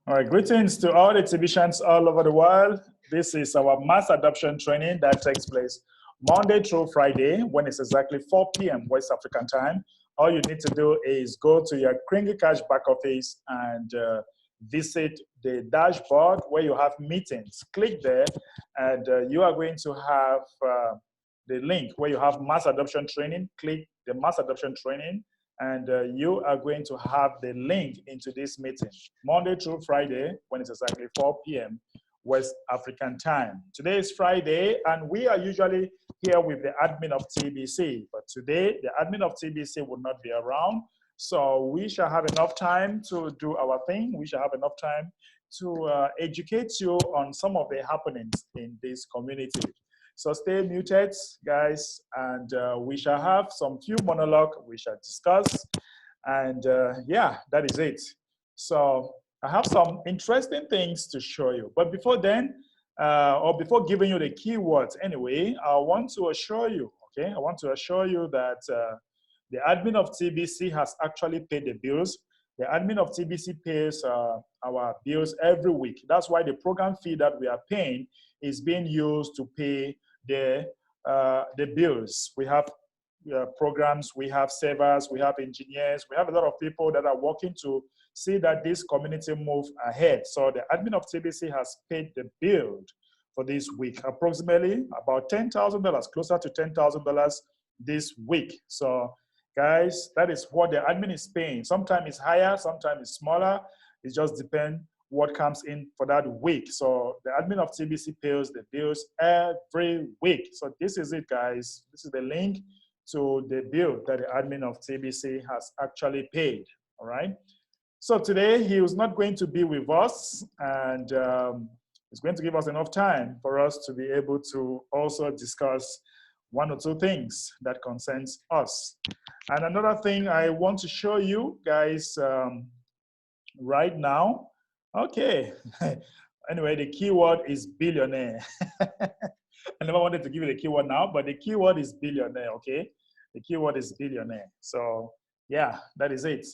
All right, greetings to all the TBCians all over the world. This is our mass adoption training that takes place Monday through Friday when it's exactly 4 p.m. West African time. All you need to do is go to your Kringle Cash back office and visit the dashboard where you have meetings. Click there and you are going to have the link where you have mass adoption training. Click the mass adoption training and you are going to have the link into this meeting Monday through Friday when it's exactly 4 p.m. West African time. Today is Friday and we are usually here with the admin of TBC, but today the admin of TBC will not be around, so we shall have enough time to do our thing. We shall have enough time to educate you on some of the happenings in this community. So stay muted, guys, and we shall have some few monologue we shall discuss. And yeah, that is it. So I have some interesting things to show you. But before then, or before giving you the keywords anyway, I want to assure you, okay? I want to assure you that the admin of TBC has actually paid the bills. The admin of TBC pays our bills every week. That's why the program fee that we are paying is being used to pay the bills. We have programs, we have servers, we have engineers, we have a lot of people that are working to see that this community move ahead. So the admin of TBC has paid the bill for this week, approximately about $10,000, closer to $10,000 this week. So guys, that is what the admin is paying. Sometimes it's higher, sometimes it's smaller. It just depends what comes in for that week. So the admin of TBC pays the bills every week. So this is it, guys. This is the link to the bill that the admin of TBC has actually paid, all right? So today he is not going to be with us, and it's going to give us enough time for us to be able to also discuss one or two things that concerns us. And another thing I want to show you guys right now. Okay. Anyway, the keyword is billionaire. I never wanted to give you the keyword now, but the keyword is billionaire, okay? The keyword is billionaire. So yeah, that is it.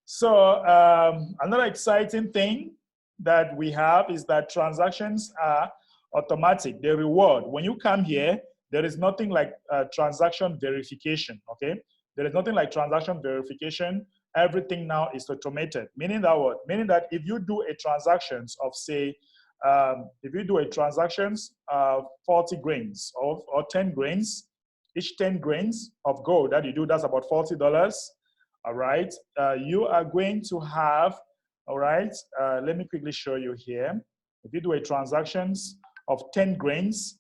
So another exciting thing that we have is that transactions are automatic. They reward. When you come here, there is nothing like transaction verification, okay? There is nothing like transaction verification. Everything now is automated, meaning that what? Meaning that if you do a transactions of say, if you do a transactions 40 grains or 10 grains, each 10 grains of gold that you do, that's about $40, all right? You are going to have, all right, let me quickly show you here. If you do a transactions of 10 grains,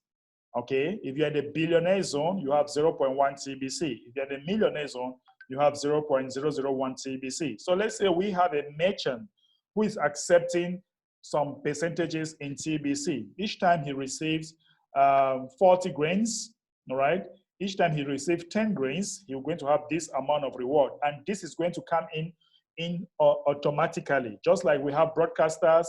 okay, if you're in the billionaire zone, you have 0.1 TBC. If you're in the millionaire zone, you have 0.001 TBC. So let's say we have a merchant who is accepting some percentages in TBC. Each time he receives 40 grains, all right? Each time he receives 10 grains, he's going to have this amount of reward. And this is going to come in automatically, just like we have broadcasters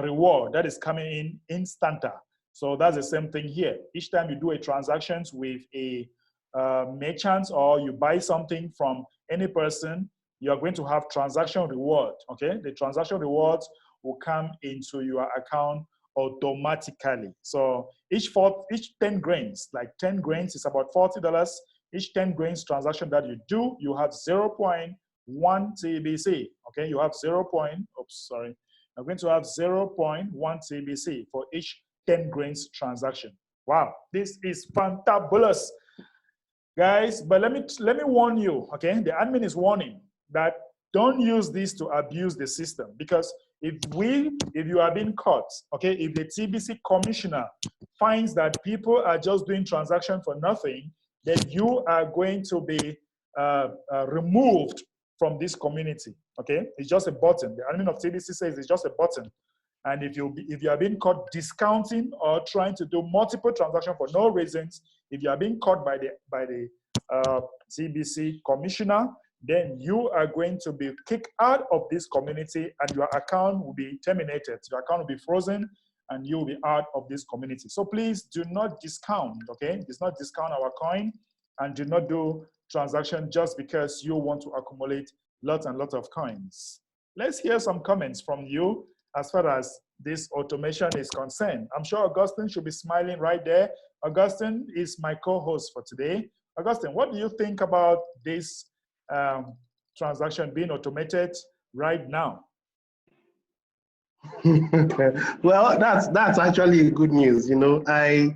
reward that is coming in instanta. So that's the same thing here. Each time you do a transactions with a merchant or you buy something from any person, you are going to have transaction reward, okay? The transaction rewards will come into your account automatically. So each 10 grains, like 10 grains is about $40. Each 10 grains transaction that you do, you have 0.1 TBC, okay? You have you're going to have 0.1 TBC for each 10 grains transaction. Wow, this is fantabulous, guys. But let me warn you, okay? The admin is warning that don't use this to abuse the system, because if you are being caught, okay, if the TBC commissioner finds that people are just doing transaction for nothing, then you are going to be removed from this community, okay? It's just a button. The admin of TBC says it's just a button. And if you are being caught discounting or trying to do multiple transactions for no reasons, if you are being caught by the TBC commissioner, then you are going to be kicked out of this community and your account will be terminated. Your account will be frozen and you will be out of this community. So please do not discount, okay? Do not discount our coin and do not do transaction just because you want to accumulate lots and lots of coins. Let's hear some comments from you as far as this automation is concerned. I'm sure Augustine should be smiling right there. Augustine is my co-host for today. Augustine, what do you think about this transaction being automated right now? Well, that's actually good news. You know, I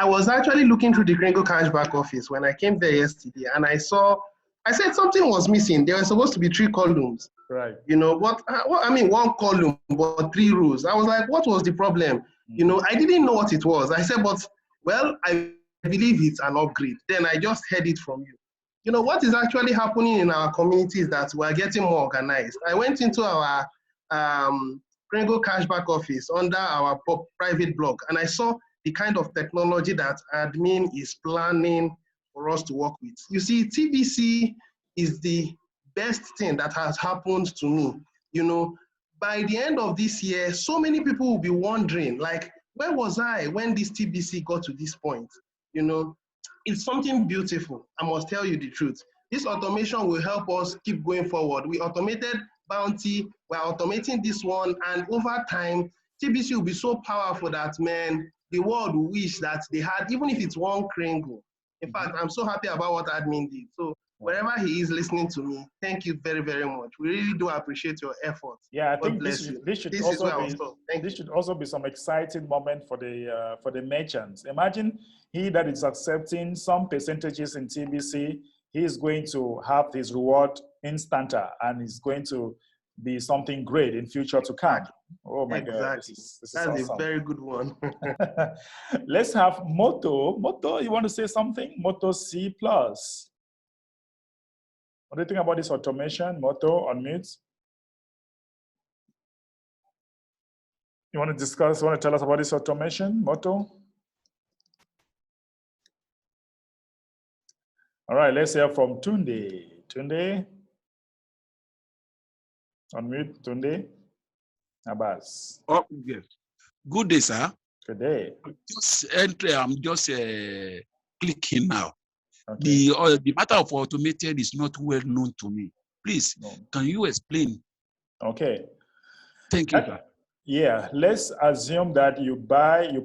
was actually looking through the Gringo Cashback office when I came there yesterday, and I said something was missing. There were supposed to be 3 columns. Right. You know, but I mean 1 column, but 3 rows. I was like, what was the problem? You know, I didn't know what it was. I said, but well, I believe it's an upgrade. Then I just heard it from you. You know, what is actually happening in our community is that we're getting more organized. I went into our Gringo Cashback office under our private blog, and I saw the kind of technology that admin is planning for us to work with. You see, TBC is the best thing that has happened to me. You know, by the end of this year, so many people will be wondering, like, where was I when this TBC got to this point? You know, it's something beautiful. I must tell you the truth. This automation will help us keep going forward. We automated Bounty, we're automating this one, and over time, TBC will be so powerful that, man, the world will wish that they had, even if it's 1 Kringle. In fact, I'm so happy about what admin did. So wherever he is listening to me, thank you very, very much. We really do appreciate your efforts. Yeah, I think this should also be some exciting moment for the merchants. Imagine he that is accepting some percentages in TBC, he is going to have his reward instanta, and it's going to be something great in future to come. Oh my God, this is That's awesome. A very good one. Let's have Moto. Moto, you want to say something? Moto C+. What do you think about this automation? Moto, unmute. You want to tell us about this automation, Moto? All right, let's hear from Tunde. Tunde? Unmute, Tunde. Abbas. Oh, yes. Good day, sir. Good day. I'm just clicking now. Okay. The matter of automated is not well known to me. Please, can you explain? Okay. Thank you, sir. Yeah, let's assume that you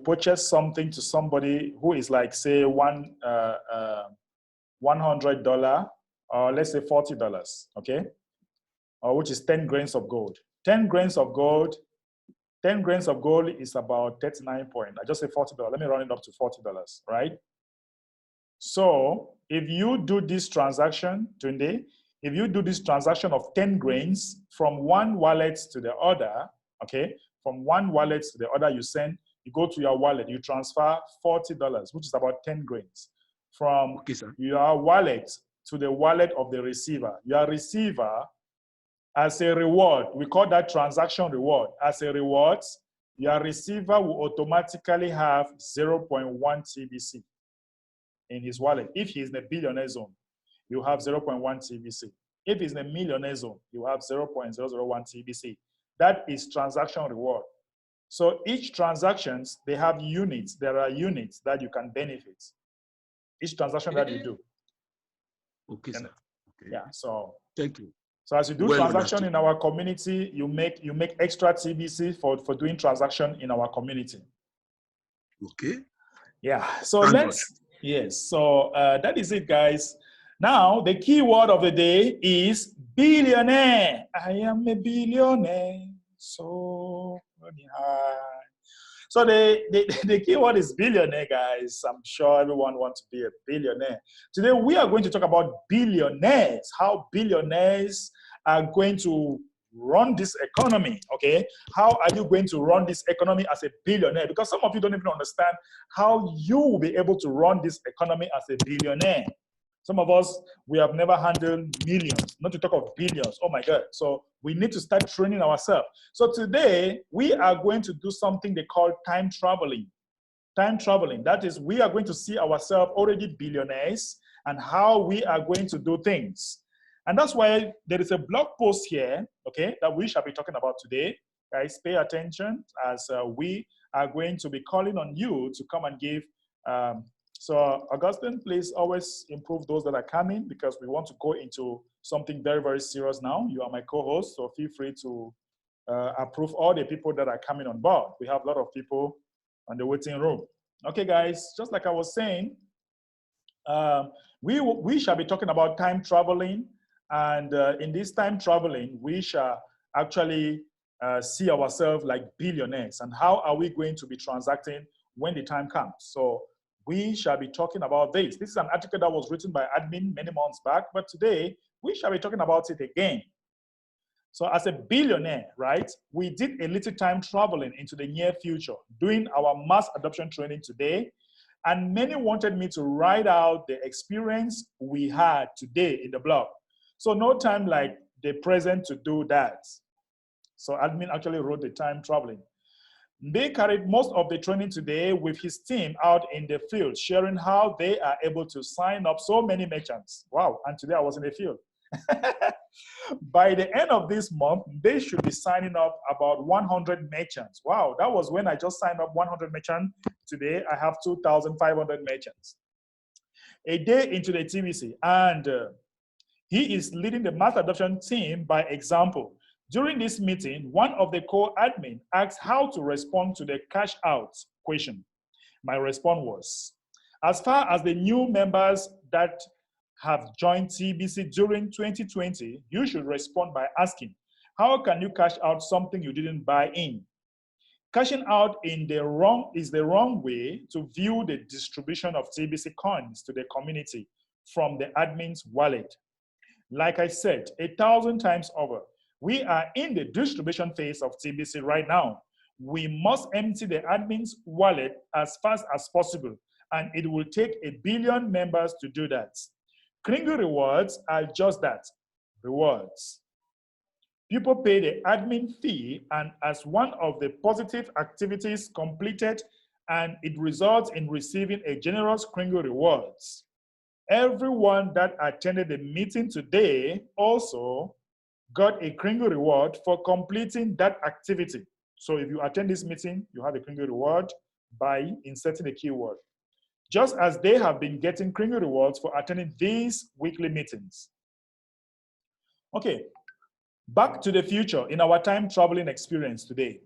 purchase something to somebody who is like, say, $100, or let's say $40, okay? Or which is 10 grains of gold. 10 grains of gold is about 39 point. I just say $40. Let me round it up to $40, right? So if you do this transaction today, if you do this transaction of 10 grains from one wallet to the other, okay, from one wallet to the other, you go to your wallet, you transfer $40, which is about 10 grains. From your wallet to the wallet of the receiver. Your receiver, as a reward, we call that transaction reward. As a reward, your receiver will automatically have 0.1 TBC in his wallet. If he's in a billionaire zone, you have 0.1 TBC. If he's in a millionaire zone, you have 0.001 TBC. That is transaction reward. So each transactions, they have units. There are units that you can benefit. Each transaction that you do. Okay, sir. Okay. Yeah, so. Thank you. So as you do transaction in our community, you make extra TBC for doing transaction in our community. Okay. Yeah, so that is it, guys. Now, the key word of the day is billionaire. I am a billionaire, so high. So the key word is billionaire, guys. I'm sure everyone wants to be a billionaire. Today, we are going to talk about billionaires, how billionaires are going to run this economy, okay? How are you going to run this economy as a billionaire? Because some of you don't even understand how you will be able to run this economy as a billionaire. Some of us, we have never handled millions, not to talk of billions. Oh my God. So we need to start training ourselves. So today, we are going to do something they call time traveling. Time traveling. That is, we are going to see ourselves already billionaires and how we are going to do things. And that's why there is a blog post here, okay, that we shall be talking about today. Guys, pay attention as we are going to be calling on you to come and give. So Augustine, please always improve those that are coming because we want to go into something very, very serious now. You are my co-host, so feel free to approve all the people that are coming on board. We have a lot of people on the waiting room. Okay, guys, just like I was saying, we shall be talking about time traveling. And in this time traveling, we shall actually see ourselves like billionaires. And how are we going to be transacting when the time comes? So we shall be talking about this. This is an article that was written by admin many months back, but today we shall be talking about it again. So as a billionaire, right, we did a little time traveling into the near future, doing our mass adoption training today. And many wanted me to write out the experience we had today in the blog. So no time like the present to do that. So admin actually wrote the time traveling. They carried most of the training today with his team out in the field, sharing how they are able to sign up so many merchants. Wow, and today I was in the field. By the end of this month, they should be signing up about 100 merchants. Wow, that was when I just signed up 100 merchants. Today, I have 2,500 merchants. A day into the TBC, and he is leading the mass adoption team by example. During this meeting, one of the co-admin asked how to respond to the cash out question. My response was, as far as the new members that have joined TBC during 2020, you should respond by asking, how can you cash out something you didn't buy in? Cashing out is the wrong way to view the distribution of TBC coins to the community from the admin's wallet. Like I said 1,000 times over, we are in the distribution phase of TBC right now. We must empty the admin's wallet as fast as possible, and it will take 1 billion members to do that. Kringle rewards are just that, rewards. People pay the admin fee, and as one of the positive activities completed, and it results in receiving a generous Kringle rewards. Everyone that attended the meeting today also got a Kringle reward for completing that activity. So if you attend this meeting, you have a Kringle reward by inserting a keyword, just as they have been getting Kringle rewards for attending these weekly meetings. Okay, back to the future in our time traveling experience today.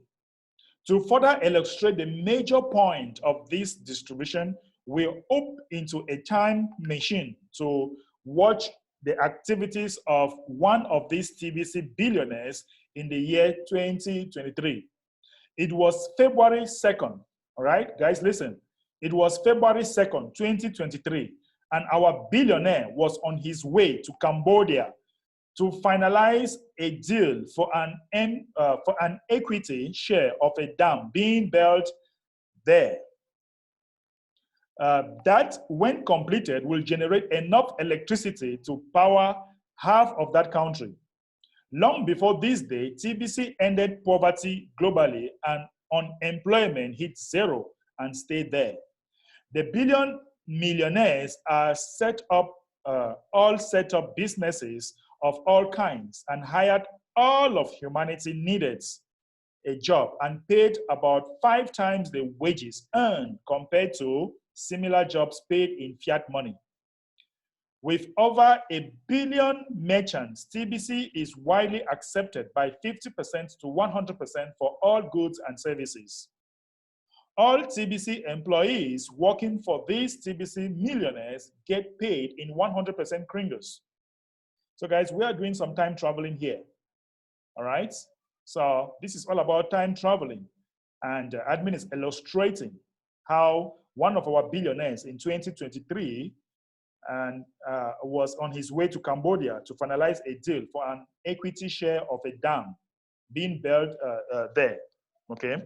To further illustrate the major point of this distribution, we hop into a time machine to watch the activities of one of these TBC billionaires in the year 2023. It was February 2nd, all right, guys, listen. It was February 2nd, 2023, and our billionaire was on his way to Cambodia to finalize a deal for an equity share of a dam being built there. That, when completed, will generate enough electricity to power half of that country. Long before this day, TBC ended poverty globally and unemployment hit zero and stayed there. The billion millionaires are all set up businesses of all kinds and hired all of humanity needed a job and paid about 5 times the wages earned compared to similar jobs paid in fiat money. With over 1 billion merchants, TBC is widely accepted by 50% to 100% for all goods and services. All TBC employees working for these TBC millionaires get paid in 100% Kringles. So guys, we are doing some time traveling here, all right? So this is all about time traveling, and admin is illustrating how one of our billionaires in 2023 and was on his way to Cambodia to finalize a deal for an equity share of a dam being built there, okay?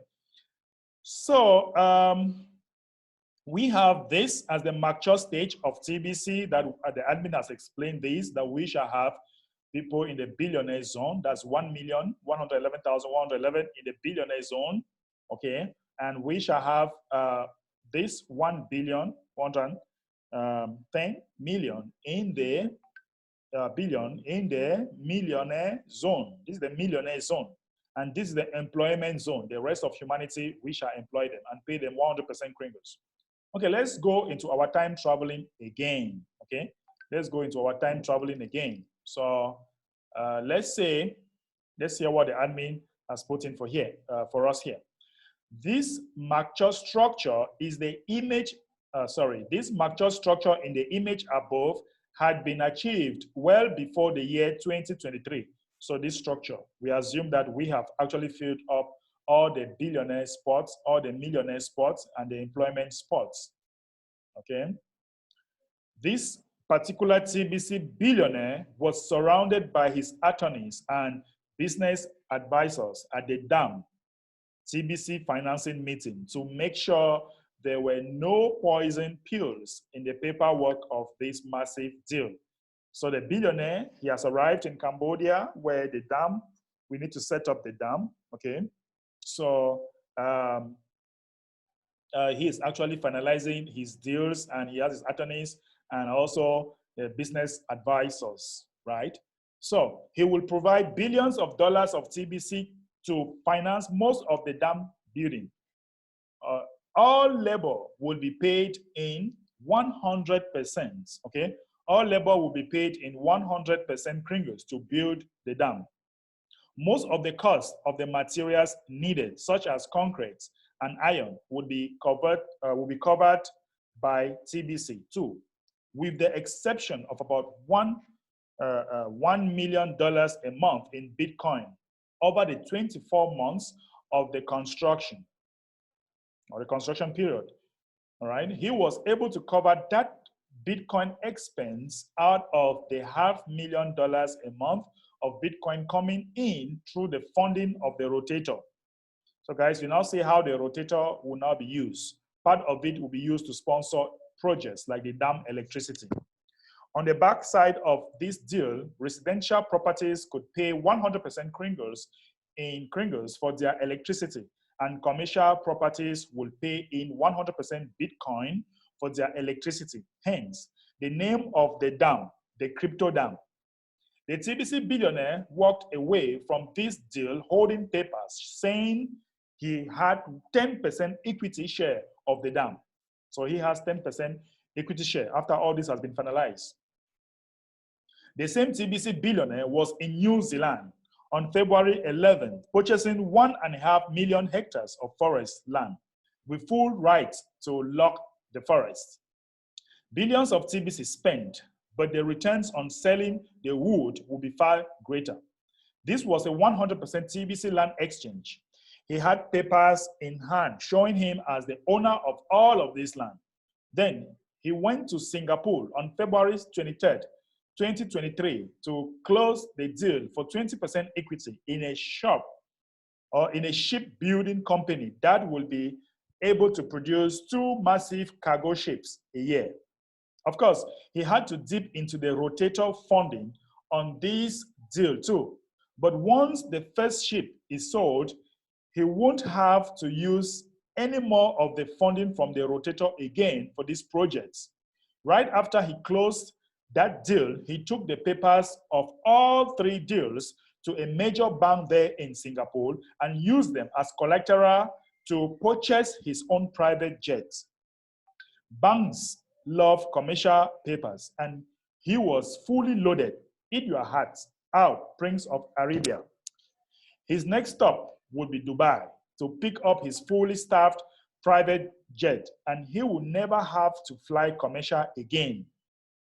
So we have this as the mature stage of TBC that the admin has explained this, that we shall have people in the billionaire zone. That's 1,111,111 in the billionaire zone, okay? And we shall have this 1 billion, 10 million in the billion in the millionaire zone. This is the millionaire zone. And this is the employment zone. The rest of humanity, we shall employ them and pay them 100% Kringles. Okay, let's go into our time traveling again, okay? Let's go into our time traveling again. So let's hear what the admin as put in for us here. This mature structure is the image, this mature structure in the image above had been achieved well before the year 2023. So this structure, we assume that we have actually filled up all the billionaire spots, all the millionaire spots, and the employment spots, okay? This particular TBC billionaire was surrounded by his attorneys and business advisors at the dam TBC financing meeting to make sure there were no poison pills in the paperwork of this massive deal. So the billionaire, he has arrived in Cambodia where the dam, we need to set up the dam, okay? So he is actually finalizing his deals and he has his attorneys and also the business advisors, right? So he will provide billions of dollars of TBC to finance most of the dam building. All labor will be paid in 100%, okay? All labor will be paid in 100% kringles to build the dam. Most of the cost of the materials needed, such as concrete and iron, will be covered by TBC too, with the exception of about $1 million a month in Bitcoin over the 24 months of the construction or the construction period. All right, he was able to cover that Bitcoin expense out of the $500,000 a month of Bitcoin coming in through the funding of the rotator. So guys, you now see how the rotator will now be used. Part of it will be used to sponsor projects like the dam electricity. On the back side of this deal, residential properties could pay 100% kringles for their electricity, and commercial properties will pay in 100% Bitcoin for their electricity. Hence, the name of the dam, the crypto dam. The TBC billionaire walked away from this deal holding papers saying he had 10% equity share of the dam. So he has 10% equity share after all this has been finalized. The same TBC billionaire was in New Zealand on February 11th, purchasing 1.5 million hectares of forest land with full rights to lock the forest. Billions of TBC spent, but the returns on selling the wood will be far greater. This was a 100% TBC land exchange. He had papers in hand showing him as the owner of all of this land. Then he went to Singapore on February 23rd, 2023 to close the deal for 20% equity in a shop or in a shipbuilding company that will be able to produce 2 massive cargo ships a year. Of course, he had to dip into the rotator funding on this deal too. But once the first ship is sold, he won't have to use any more of the funding from the rotator again for these projects. Right after he closed that deal, he took the papers of all 3 deals to a major bank there in Singapore and used them as collateral to purchase his own private jets. Banks love commercial papers, and he was fully loaded. Eat your heart out, Prince of Arabia. His next stop would be Dubai to pick up his fully staffed private jet, and he will never have to fly commercial again.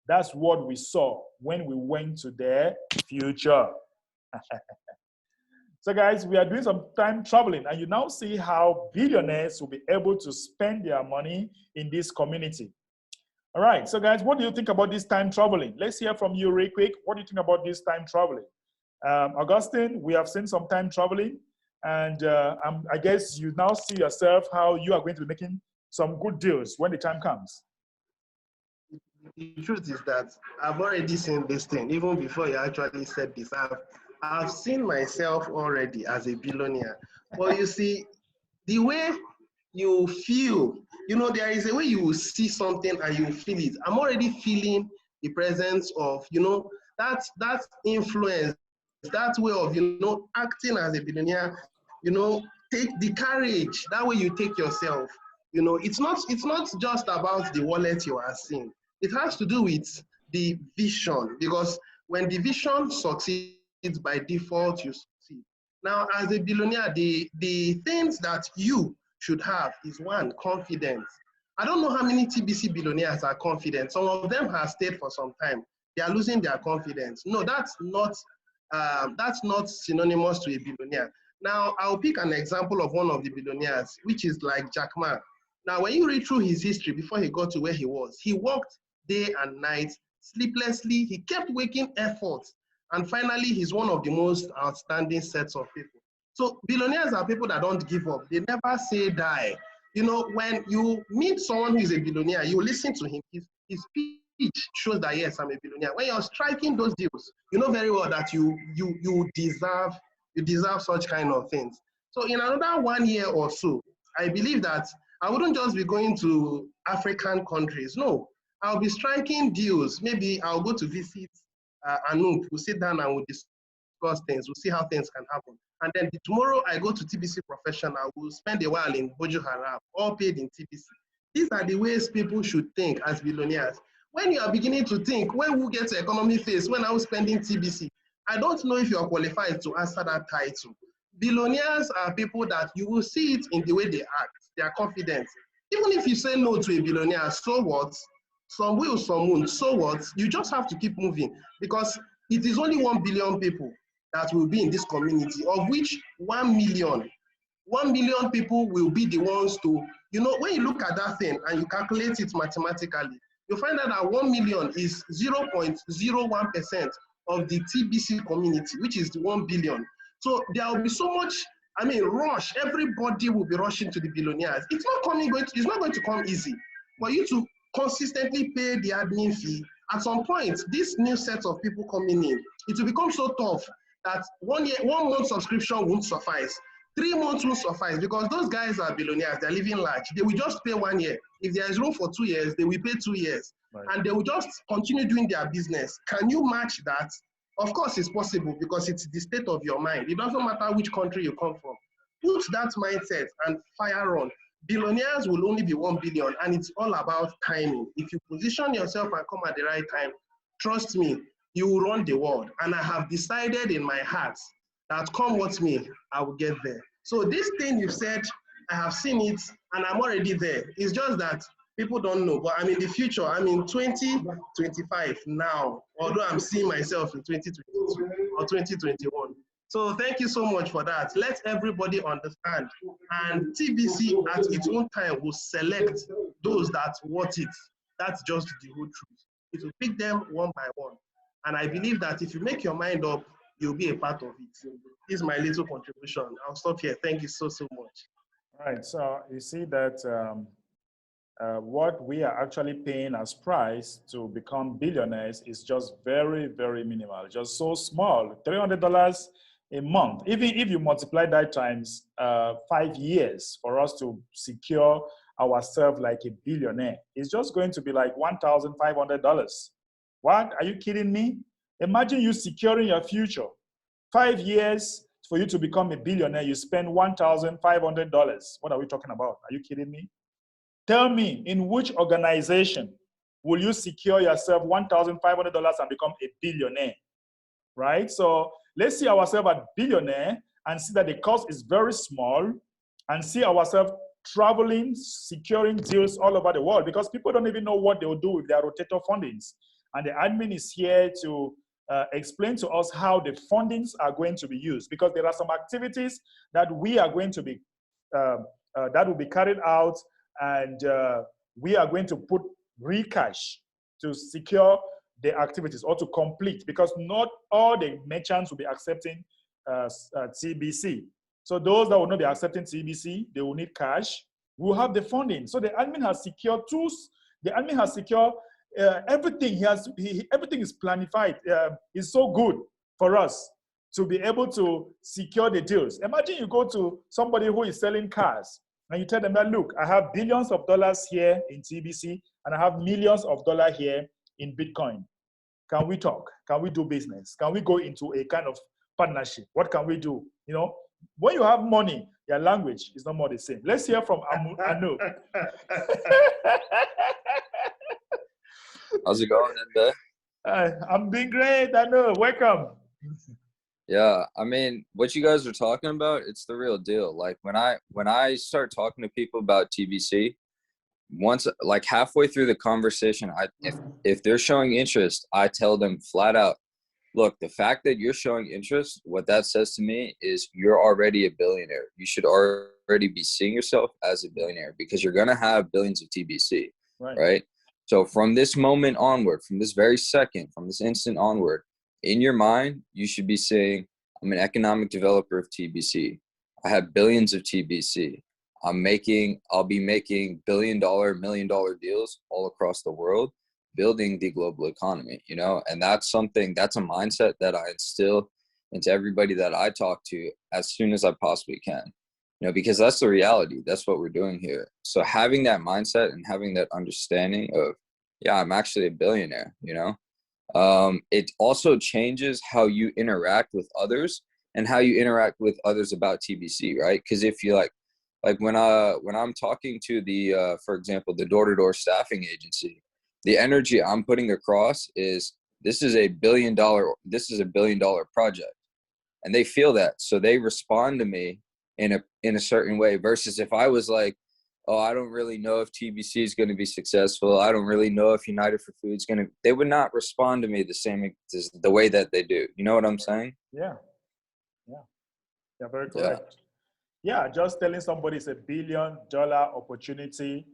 That's what we saw when we went to their future. So guys, we are doing some time traveling, and you now see how billionaires will be able to spend their money in this community. All right, so guys, what do you think about this time traveling? Let's hear from you real quick. What do you think about this time traveling? Augustine, we have seen some time traveling, and I guess you now see yourself how you are going to be making some good deals when the time comes. The truth is that I've already seen this thing, even before you actually said this. I've seen myself already as a billionaire. But you see, the way you feel, you know, there is a way you will see something and you feel it. I'm already feeling the presence of, you know, that influence, that way of, you know, acting as a billionaire, you know, take the courage, that way you take yourself. You know, it's not just about the wallet you are seeing. It has to do with the vision, because when the vision succeeds, by default you succeed. Now, as a billionaire, the things that you should have is one, confidence. I don't know how many TBC billionaires are confident. Some of them have stayed for some time. They are losing their confidence. No, that's not synonymous to a billionaire. Now, I'll pick an example of one of the billionaires, which is like Jack Ma. Now, when you read through his history before he got to where he was, he worked day and night, sleeplessly. He kept making efforts. And finally, he's one of the most outstanding sets of people. So billionaires are people that don't give up. They never say die. You know, when you meet someone who is a billionaire, you listen to him. His speech shows that, yes, I'm a billionaire. When you're striking those deals, you know very well that you deserve such kind of things. So in another 1 year or so, I believe that I wouldn't just be going to African countries. No, I'll be striking deals. Maybe I'll go to visit Anoop. We'll sit down and we'll discuss things. We'll see how things can happen. And then tomorrow I go to TBC Professional. We'll spend a while in Bojo Haram, all paid in TBC. These are the ways people should think as billionaires. When you are beginning to think, when we get to economy phase, when I was spending TBC, I don't know if you are qualified to answer that title. Billionaires are people that you will see it in the way they act. They are confident. Even if you say no to a billionaire, so what? Some will, some won't. So what? You just have to keep moving, because it is only 1 billion people that will be in this community, of which 1 million people will be the ones to, you know, when you look at that thing and you calculate it mathematically, you find out that 1 million is 0.01% of the TBC community, which is the 1 billion. So there will be so much, I mean, rush. Everybody will be rushing to the billionaires. It's not going to come easy. For you to consistently pay the admin fee, at some point, this new set of people coming in, it will become so tough that 1 month subscription won't suffice. 3 months won't suffice, because those guys are billionaires. They're living large. They will just pay 1 year. If there is room for 2 years, they will pay 2 years. Right. And they will just continue doing their business. Can you match that? Of course, it's possible, because it's the state of your mind. It doesn't matter which country you come from. Put that mindset and fire on. Billionaires will only be 1 billion, and it's all about timing. If you position yourself and come at the right time, trust me, you will run the world. And I have decided in my heart that come what may, I will get there. So this thing you said, I have seen it, and I'm already there. It's just that people don't know. But I'm in the future. I'm in 2025 now, although I'm seeing myself in 2022 or 2021. So thank you so much for that. Let everybody understand. And TBC at its own time will select those that want it. That's just the whole truth. It will pick them one by one. And I believe that if you make your mind up, you'll be a part of it. This is my little contribution. I'll stop here. Thank you so much. All right. So you see that what we are actually paying as price to become billionaires is just very, very minimal, just so small, $300 a month. Even if you multiply that times 5 years for us to secure ourselves like a billionaire, it's just going to be like $1,500. What? Are you kidding me? Imagine you securing your future. 5 years for you to become a billionaire, you spend $1,500. What are we talking about? Are you kidding me? Tell me, in which organization will you secure yourself $1,500 and become a billionaire? Right? So let's see ourselves as billionaire and see that the cost is very small, and see ourselves traveling, securing deals all over the world, because people don't even know what they will do with their rotator fundings. And the admin is here to explain to us how the fundings are going to be used, because there are some activities that we are going to be, that will be carried out, and we are going to put recash to secure the activities or to complete, because not all the merchants will be accepting TBC. So those that will not be accepting TBC, they will need cash. We'll have the funding. So the admin has secured tools. The admin has secured everything. Everything is planified. It's so good for us to be able to secure the deals. Imagine you go to somebody who is selling cars and you tell them that, look, I have billions of dollars here in TBC and I have millions of dollars here in Bitcoin. Can we talk? Can we do business? Can we go into a kind of partnership? What can we do? You know, when you have money, your language is not more the same. Let's hear from Anu. How's it going in there? I'm doing great, Anu. Welcome. Yeah, I mean, what you guys are talking about, it's the real deal. Like when I start talking to people about TBC, once like halfway through the conversation, if they're showing interest, I tell them flat out, look, the fact that you're showing interest, what that says to me is you're already a billionaire. You should already be seeing yourself as a billionaire because you're gonna have billions of TBC, Right. right? So from this moment onward, from this very second, from this instant onward, in your mind, you should be saying, I'm an economic developer of TBC. I have billions of TBC. I'll be making billion-dollar, million-dollar deals all across the world, building the global economy, you know? And that's a mindset that I instill into everybody that I talk to as soon as I possibly can, you know, because that's the reality. That's what we're doing here. So having that mindset and having that understanding of, yeah, I'm actually a billionaire, you know? It also changes how you interact with others and how you interact with others about TBC, right? Because if you like when I'm talking to the for example, the door-to-door staffing agency, the energy I'm putting across is this is a billion dollar project, and they feel that, so they respond to me in a certain way. Versus if I was like, oh, I don't really know if TBC is going to be successful. I don't really know if United for Food is going to, they would not respond to me the way that they do. You know what I'm saying? Yeah. Yeah. You're very Yeah. correct. Yeah, just telling somebody it's $1 billion opportunity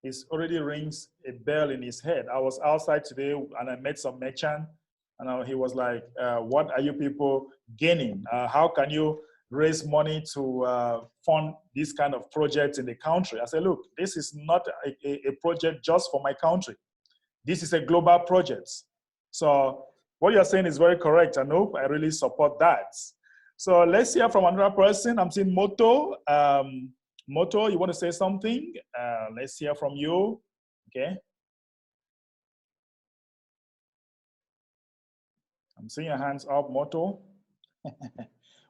is already rings a bell in his head. I was outside today and I met some merchant, and he was like, what are you people gaining? How can you raise money to fund this kind of projects in the country? I said, look, this is not a project just for my country. This is a global project. So what you're saying is very correct, Anoop. I really support that. So let's hear from another person. I'm seeing Moto. Moto, you want to say something? Let's hear from you. Okay. I'm seeing your hands up, Moto.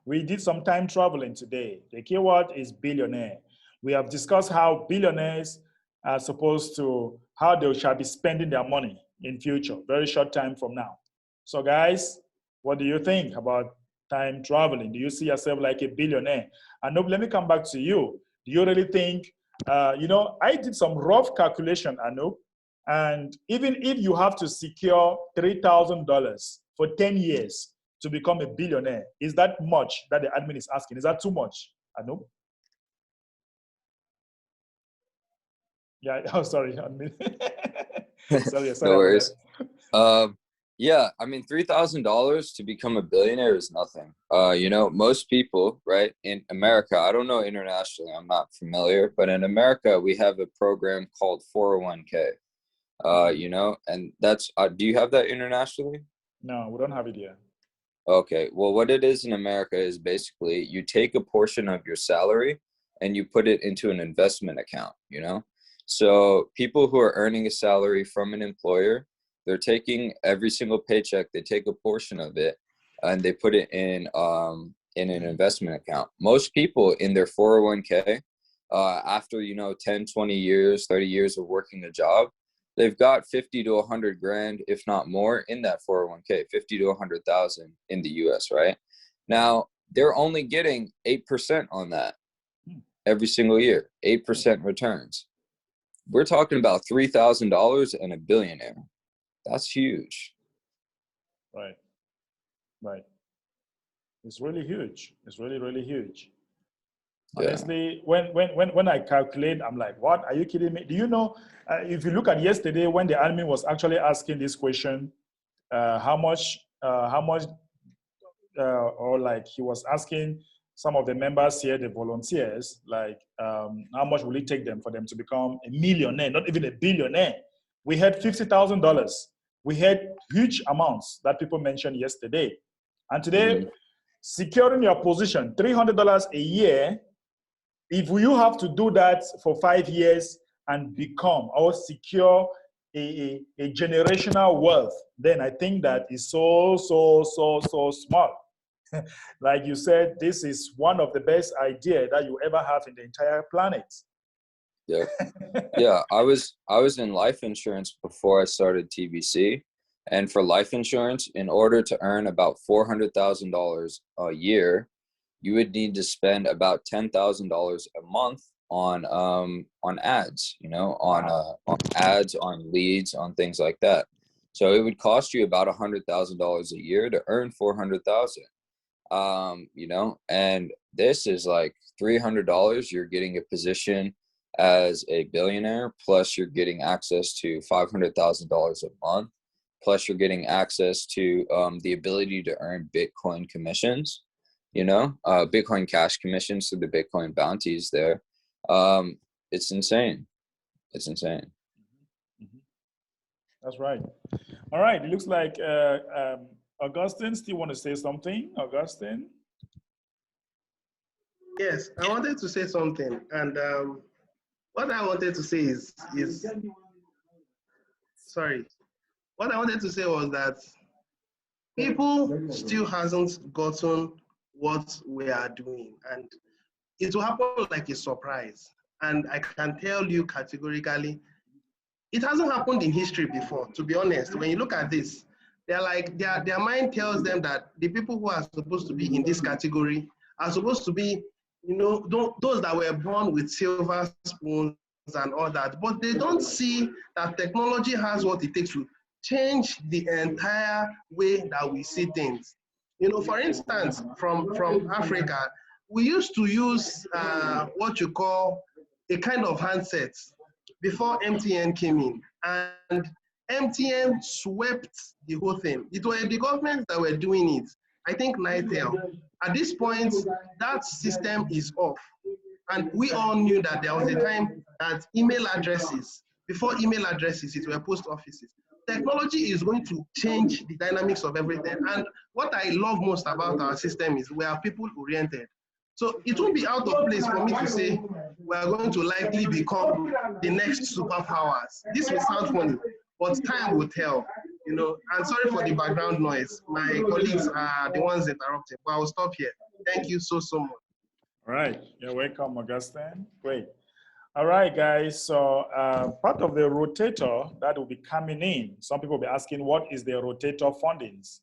We did some time traveling today. The keyword is billionaire. We have discussed how billionaires are supposed to, how they shall be spending their money in future, very short time from now. So guys, what do you think about time traveling? Do you see yourself like a billionaire? And let me come back to you. Do you really think, I did some rough calculation, Anup, and even if you have to secure $3,000 for 10 years to become a billionaire, is that much that the admin is asking? Is that too much, Anup? Yeah, oh, sorry. sorry No about worries. that. Yeah, I mean, $3,000 to become a billionaire is nothing. Most people, right, in America, I don't know internationally, I'm not familiar, but in America, we have a program called 401k. And that's, do you have that internationally? No, we don't have it here. Okay, well, what it is in America is basically you take a portion of your salary and you put it into an investment account, you know? So people who are earning a salary from an employer, they're taking every single paycheck, they take a portion of it and they put it in an investment account. Most people in their 401k, after, 10, 20 years, 30 years of working a job, they've got 50 to 100 grand, if not more, in that 401k, 50 to 100,000 in the US, right? Now, they're only getting 8% on that every single year, 8% returns. We're talking about $3,000 and a billionaire. That's huge. Right, right. It's really huge. It's really, really huge. Yeah. Honestly, when I calculate, I'm like, what? Are you kidding me? Do you know, if you look at yesterday when the admin was actually asking this question, how much, or like he was asking some of the members here, the volunteers, like, how much will it take them for them to become a millionaire, not even a billionaire? We had $50,000. We had huge amounts that people mentioned yesterday. And today, securing your position, $300 a year, if you have to do that for 5 years and become or secure a generational wealth, then I think that is so small. Like you said, this is one of the best ideas that you ever have in the entire planet. Yeah. Yeah. I was in life insurance before I started TBC. And for life insurance, in order to earn about $400,000 a year, you would need to spend about $10,000 a month on ads, on ads, on leads, on things like that. So it would cost you about $100,000 a year to earn 400,000. And this is like $300. You're getting a position as a billionaire, plus you're getting access to $500,000 a month, plus you're getting access to the ability to earn Bitcoin commissions, Bitcoin cash commissions through the Bitcoin bounties there. It's insane. It's insane. Mm-hmm. That's right. All right. It looks like Augustine still want to say something. Augustine? Yes, I wanted to say something. And what I wanted to say is sorry. What I wanted to say was that people still hasn't gotten what we are doing. And it will happen like a surprise. And I can tell you categorically, it hasn't happened in history before, to be honest. When you look at this, they're like, their mind tells them that the people who are supposed to be in this category are supposed to be, those that were born with silver spoons and all that. But they don't see that technology has what it takes to change the entire way that we see things. For instance, from Africa, we used to use what you call a kind of handset before MTN came in, and MTN swept the whole thing. It was the government that were doing it. I think Nitel. At this point, that system is off. And we all knew that there was a time that email addresses, before email addresses, it were post offices. Technology is going to change the dynamics of everything. And what I love most about our system is we are people oriented. So it won't be out of place for me to say we are going to likely become the next superpowers. This will sound funny, but time will tell. I'm sorry for the background noise. My colleagues are the ones interrupting, but I'll stop here. Thank you so much. All right. You're welcome, Augustine. Great. All right, guys. So part of the rotator that will be coming in, some people will be asking, what is the rotator fundings?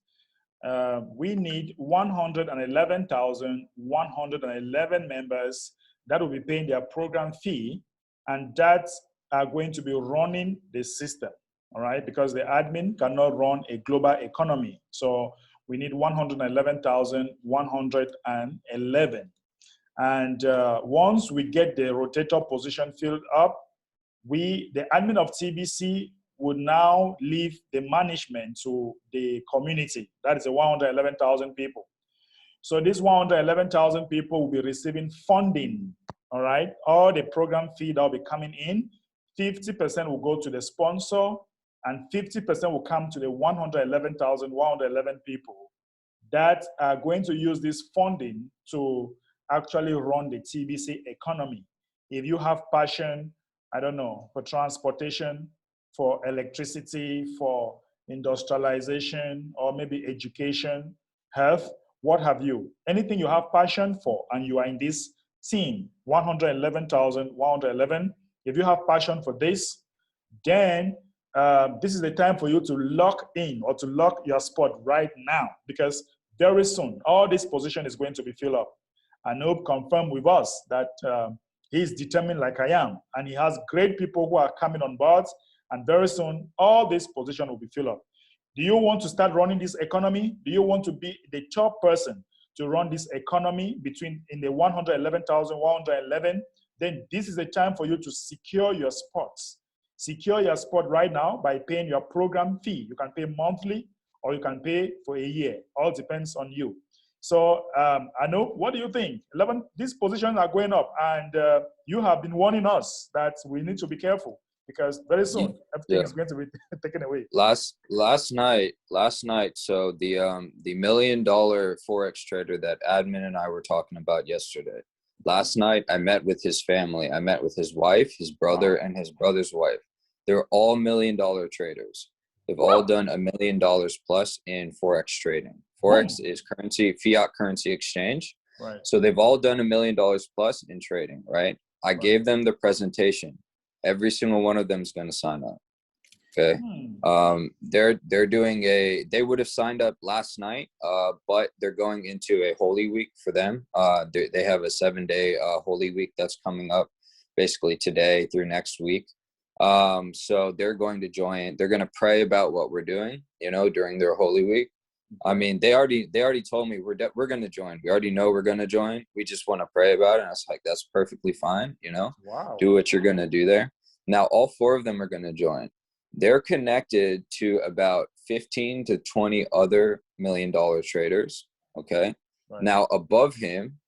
We need 111,111 members that will be paying their program fee, and that are going to be running the system, all right? Because the admin cannot run a global economy. So we need 111,111. And once we get the rotator position filled up, the admin of TBC would now leave the management to the community. That is the 111,000 people. So these 111,000 people will be receiving funding, all right? All the program fee that will be coming in, 50% will go to the sponsor, and 50% will come to the 111,111 people that are going to use this funding to actually run the TBC economy. If you have passion, I don't know, for transportation, for electricity, for industrialization, or maybe education, health, what have you. Anything you have passion for and you are in this team, 111,111, if you have passion for this, then this is the time for you to lock in or to lock your spot right now, because very soon, all this position is going to be filled up. And Hope confirmed with us that he's determined like I am, and he has great people who are coming on board, and very soon, all this position will be filled up. Do you want to start running this economy? Do you want to be the top person to run this economy in the 111,111? Then this is the time for you to secure your spots. Secure your spot right now by paying your program fee. You can pay monthly or you can pay for a year. All depends on you. So I know, what do you think? 11, these positions are going up, and you have been warning us that we need to be careful because very soon everything is going to be taken away. Last night. So the $1 million Forex trader that admin and I were talking about yesterday. Last night I met with his family. I met with his wife, his brother, and his brother's wife. They're all $1 million traders. They've all done $1 million plus in Forex trading. Forex is fiat currency exchange. Right. So they've all done $1 million plus in trading, right? I gave them the presentation. Every single one of them is going to sign up. Okay. They're doing they would have signed up last night, but they're going into a Holy Week for them. They have a 7-day Holy Week that's coming up basically today through next week. So they're going to join. They're going to pray about what we're doing, during their Holy Week. I mean, they already told me we're going to join. We already know we're going to join. We just want to pray about it. And I was like, that's perfectly fine. Wow. Do what you're going to do there. Now, all 4 of them are going to join. They're connected to about 15 to 20 other $1 million traders. Okay. Right. Now, above him,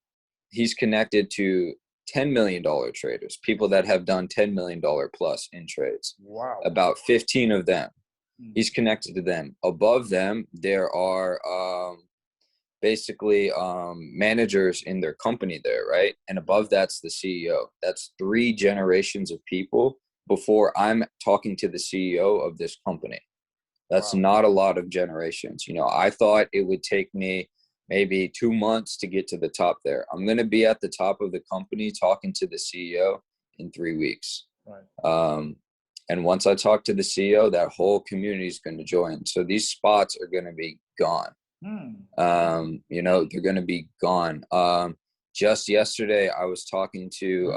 he's connected to $10 million traders, people that have done $10 million plus in trades. Wow. About 15 of them. He's connected to them. Above them, there are basically managers in their company there, right? And above that's the CEO. That's 3 generations of people before I'm talking to the CEO of this company. That's not a lot of generations. I thought it would take me maybe 2 months to get to the top there. I'm going to be at the top of the company talking to the CEO in 3 weeks. Right. And once I talk to the CEO, that whole community is going to join. So these spots are going to be gone. They're going to be gone. Just yesterday, I was talking to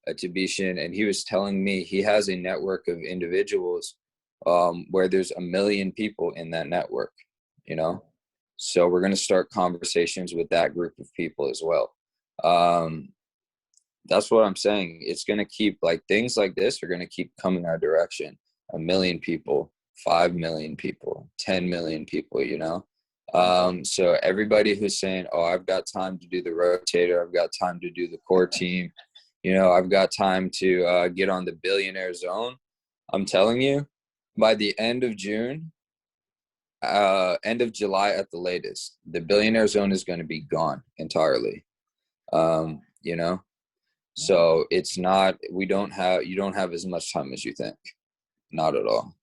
a Tibetian, and he was telling me he has a network of individuals where there's 1 million people in that network, So we're going to start conversations with that group of people as well. That's what I'm saying. It's going to keep, things like this are going to keep coming our direction. 1 million people, 5 million people, 10 million people, So everybody who's saying, oh, I've got time to do the rotator, I've got time to do the core team, I've got time to get on the billionaire zone. I'm telling you, by the end of June, end of July at the latest, the billionaire zone is going to be gone entirely. So it's not, you don't have as much time as you think. Not at all.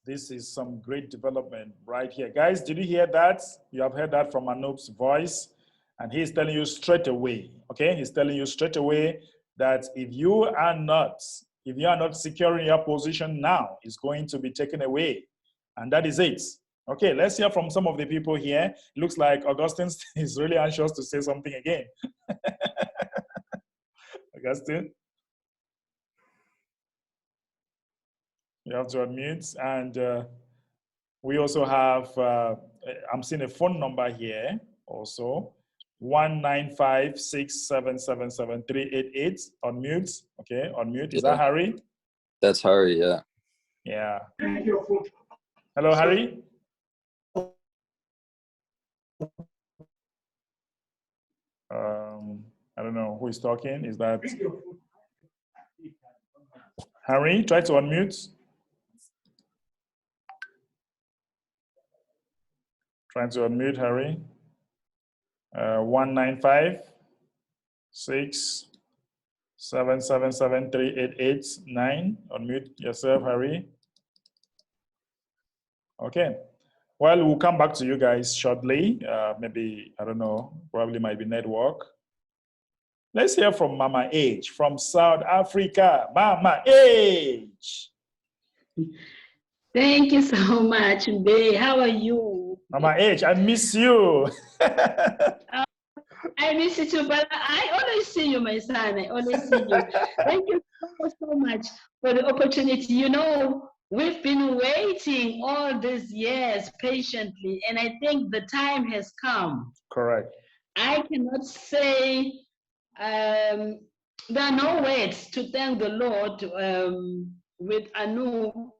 This is some great development right here. Guys, did you hear that? You have heard that from Anoop's voice. And he's telling you straight away, okay? He's telling you straight away that if you are not securing your position now, it's going to be taken away. And that is it. Okay, let's hear from some of the people here. It looks like Augustine is really anxious to say something again. Augustine? You have to unmute. And we also have, I'm seeing a phone number here also, 19567773888. Unmute. Okay, unmute. Is that Harry? That's Harry, yeah. Yeah. Hello, Harry? I don't know who is talking. Is that Harry? Try to unmute. Trying to unmute Harry. 19567773889. Unmute yourself, Harry. Okay. Well, we'll come back to you guys shortly. Maybe, I don't know, probably might be network. Let's hear from Mama H from South Africa. Mama H. Thank you so much, Mbe. How are you? Mama H, I miss you. I miss you too, but I always see you, my son. I always see you. Thank you so much for the opportunity. We've been waiting all these years patiently, and I think the time has come. Correct. I cannot say, there are no words to thank the Lord with Anu,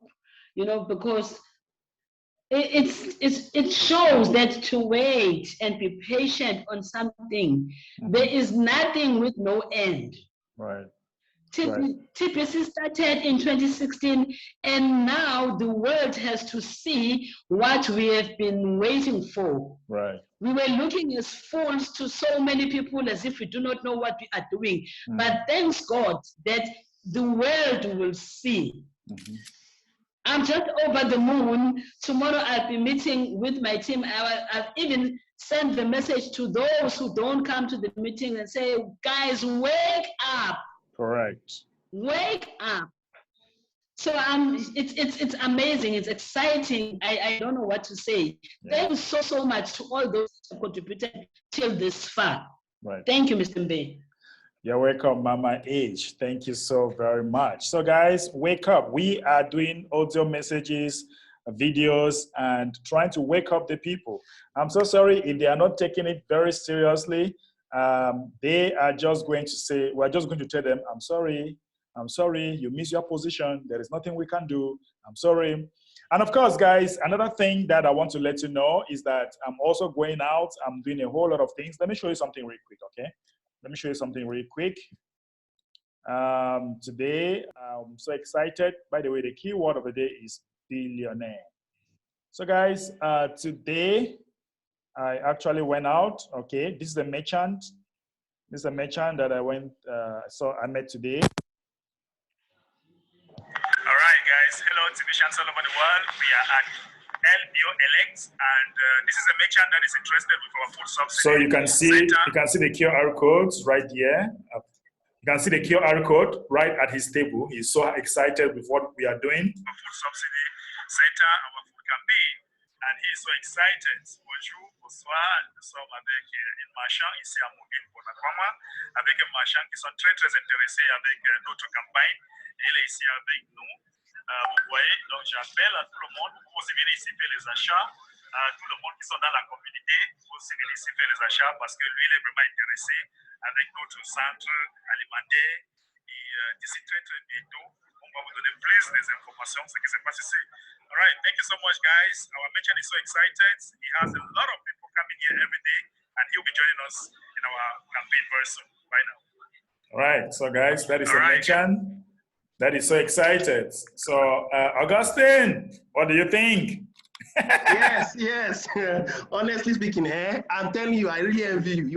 because it shows that to wait and be patient on something, there is nothing with no end. Right. TBC started in 2016, and now the world has to see what we have been waiting for. Right. We were looking as fools to so many people as if we do not know what we are doing. But thanks God that the world will see. I'm just over the moon. Tomorrow I'll be meeting with my team. I've even sent the message to those who don't come to the meeting and say, guys, wake up. Correct. Wake up. So it's amazing. It's exciting. I don't know what to say. Yeah. Thank you so much to all those who contributed till this far. Right. Thank you, Mr. Mbe. You're welcome, Mama H. Thank you so very much. So guys, wake up. We are doing audio messages, videos, and trying to wake up the people. I'm so sorry if they are not taking it very seriously. They are just going to say, we're just going to tell them, I'm sorry, you miss your position. There is nothing we can do. I'm sorry. And of course, guys, another thing that I want to let you know is that I'm also going out. I'm doing a whole lot of things. Let me show you something real quick, okay? Let me show you something really quick. Today, I'm so excited. By the way, the key word of the day is billionaire. So guys, today, I actually went out, okay? This is a merchant. This is a merchant that I met today. All right, guys. Hello, TVisions all over the world. We are at LBO Elect, and this is a merchant that is interested with our food subsidy. So you can see the QR codes right here. You can see the QR code right at his table. He's so excited with what we are doing. Our food subsidy center, our food campaign, and he's so excited. Bonjour, bonsoir. Nous sommes avec une marchand ici à Mobile pour Nakwama, avec un marchand qui sont très intéressés avec notre campagne. Elle est ici avec nous. Vous voyez, donc j'appelle à tout le monde pour vous venir ici faire les achats. Tout le monde qui sont dans la communauté, pour venir ici faire les achats parce que lui, il est vraiment intéressé avec notre centre alimentaire. Et d'ici très bientôt, on va vous donner plus d'informations sur ce qui se passe ici. All right, thank you so much, guys. Our merchant is so excited. He has a lot of people coming here every day, and he'll be joining us in our campaign very soon, right now. All right, so guys, that is a merchant that is so excited. So, Augustine, what do you think? Yes. Honestly speaking, I'm telling you, I really envy you.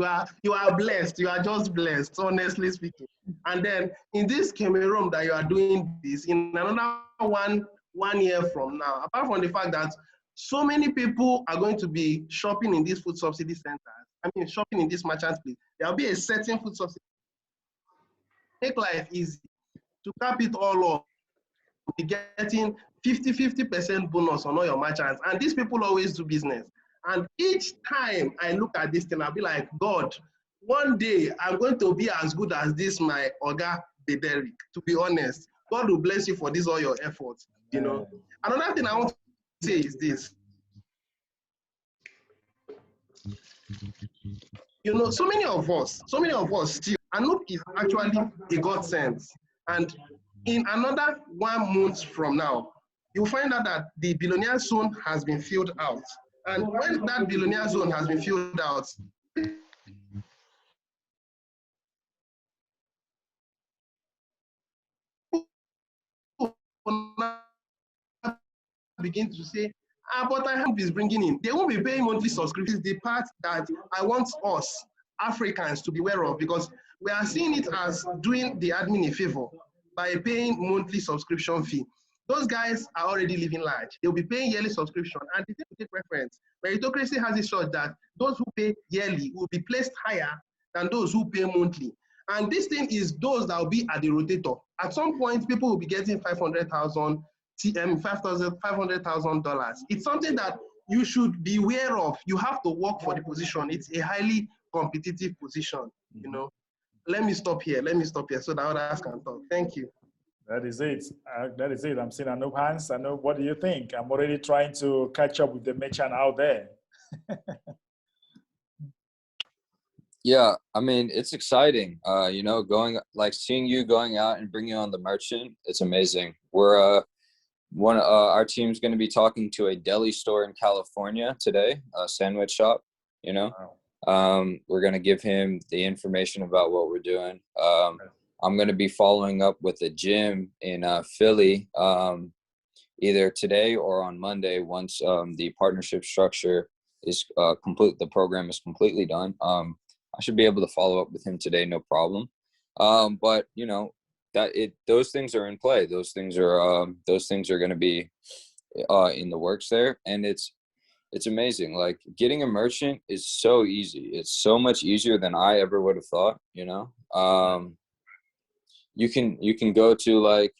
You are blessed. You are just blessed, honestly speaking. And then in this Cameroon that you are doing this, in another one year from now, apart from the fact that so many people are going to be shopping in these food subsidy centers, shopping in this merchant place, there will be a certain food subsidy. Make life easy. To cap it all off, be getting 50% bonus on all your merchants. And these people always do business. And each time I look at this thing, I'll be like, God, one day I'm going to be as good as this, my Oga Bederick, to be honest. God will bless you for this, all your efforts, you know. Another thing I want to say is this. You know, so many of us still, Anoop is actually a godsend. And in another 1 month from now, you'll find out that the billionaire zone has been filled out. And when that billionaire zone has been filled out, begin to say, but I hope is bringing in. They won't be paying monthly subscriptions. The part that I want us Africans to be aware of, because we are seeing it as doing the admin a favor by paying monthly subscription fee. Those guys are already living large. They'll be paying yearly subscription. And the thing to take reference, meritocracy has it short that those who pay yearly will be placed higher than those who pay monthly. And this thing is those that will be at the rotator. At some point, people will be getting $500,000. It's something that you should be aware of. You have to work for the position. It's a highly competitive position, you know. Let me stop here so that others can talk. Thank you. That is it. I'm seeing Anoop hands. Anoop, what do you think? I'm already trying to catch up with the merchant out there. Yeah, I mean, it's exciting. You know, seeing you going out and bringing on the merchant, it's amazing. We're our team's going to be talking to a deli store in California today, a sandwich shop, you know. Wow. We're going to give him the information about what we're doing. I'm going to be following up with a gym in Philly either today or on Monday once the partnership structure is complete. The program is completely done. I should be able to follow up with him today, no problem. But you know, those things are in play. Those things are going to be in the works there, and it's amazing. Like, getting a merchant is so easy. It's so much easier than I ever would have thought. You know, you can go to, like,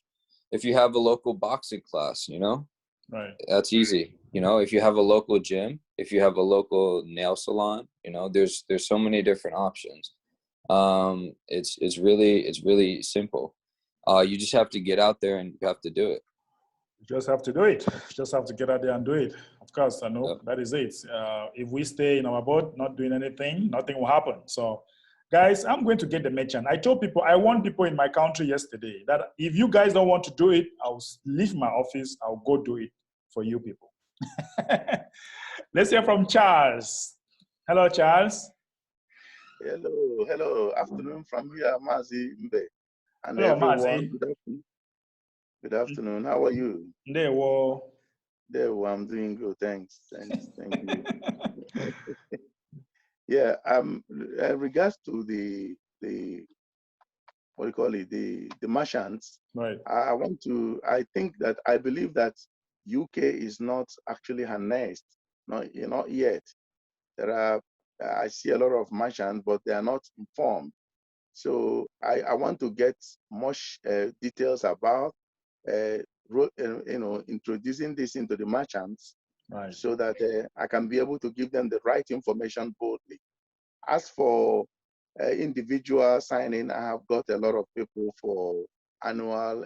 if you have a local boxing class, you know, Right. that's easy. You know, if you have a local gym, if you have a local nail salon, you know, there's so many different options. It's really simple. You just have to get out there and you have to do it. You just have to do it. You just have to get out there and do it. Of course, I know Yep. that is it. If we stay in our boat, not doing anything, nothing will happen. So, guys, I'm going to get the merchant. I told people, I warned people in my country yesterday that if you guys don't want to do it, I'll leave my office. I'll go do it for you people. Let's hear from Charles. Hello, Charles. Hello. Afternoon from here, Mazi Mbe. And Hello, everyone, Mazi. good afternoon. Good afternoon. How are you? There, well. There, I'm doing good. Thanks. Thank you. Yeah. Regards to the what do you call it? The merchants. Right. I believe that UK is not actually harnessed. Not yet. I see a lot of merchants, but they are not informed. So I want to get much details about introducing this into the merchants, Right. so that I can be able to give them the right information boldly. As for individual signing, I have got a lot of people for annual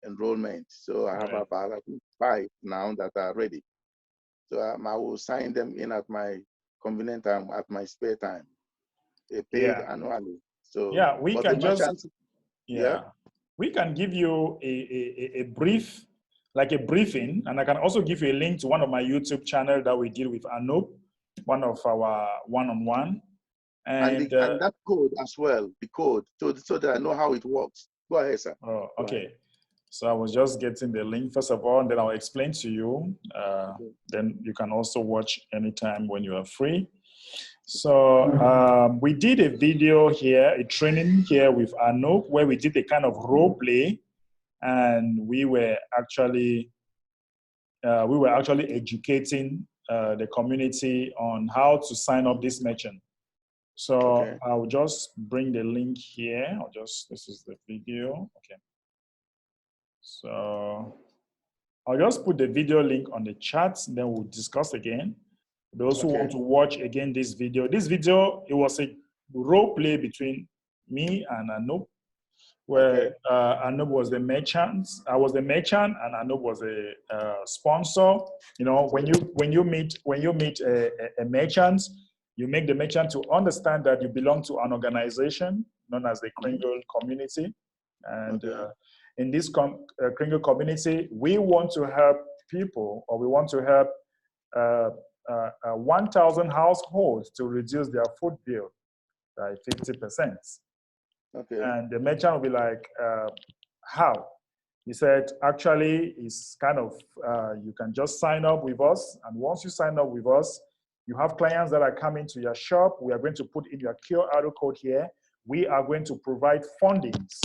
enrollment. So I have about, I think, 5 now that are ready. So I will sign them in at my convenient time, at my spare time, paid annually. So yeah, we can just yeah. We can give you a brief, like a briefing, and I can also give you a link to one of my YouTube channel that we did with Anup, one of our one-on-one. And that code as well, the code, so that I know how it works. Go ahead, sir. Oh, okay. So I was just getting the link first of all, and then I'll explain to you. Then you can also watch anytime when you are free. So we did a video here, a training here with Anup, where we did a kind of role play, and we were actually educating the community on how to sign up this merchant. So I'll just bring the link here. This is the video. Okay. So I'll just put the video link on the chat, then we'll discuss again. Those who want to watch again this video, it was a role play between me and Anup, where Anup was the merchant. I was the merchant, and Anup was a sponsor. You know, when you meet a merchant, you make the merchant to understand that you belong to an organization known as the Kringle community, and in this Kringle community, we want to help people, or we want to help 1,000 households to reduce their food bill by 50%. And the merchant will be like, how? He said, actually, it's kind of, you can just sign up with us. And once you sign up with us, you have clients that are coming to your shop. We are going to put in your QR code here. We are going to provide fundings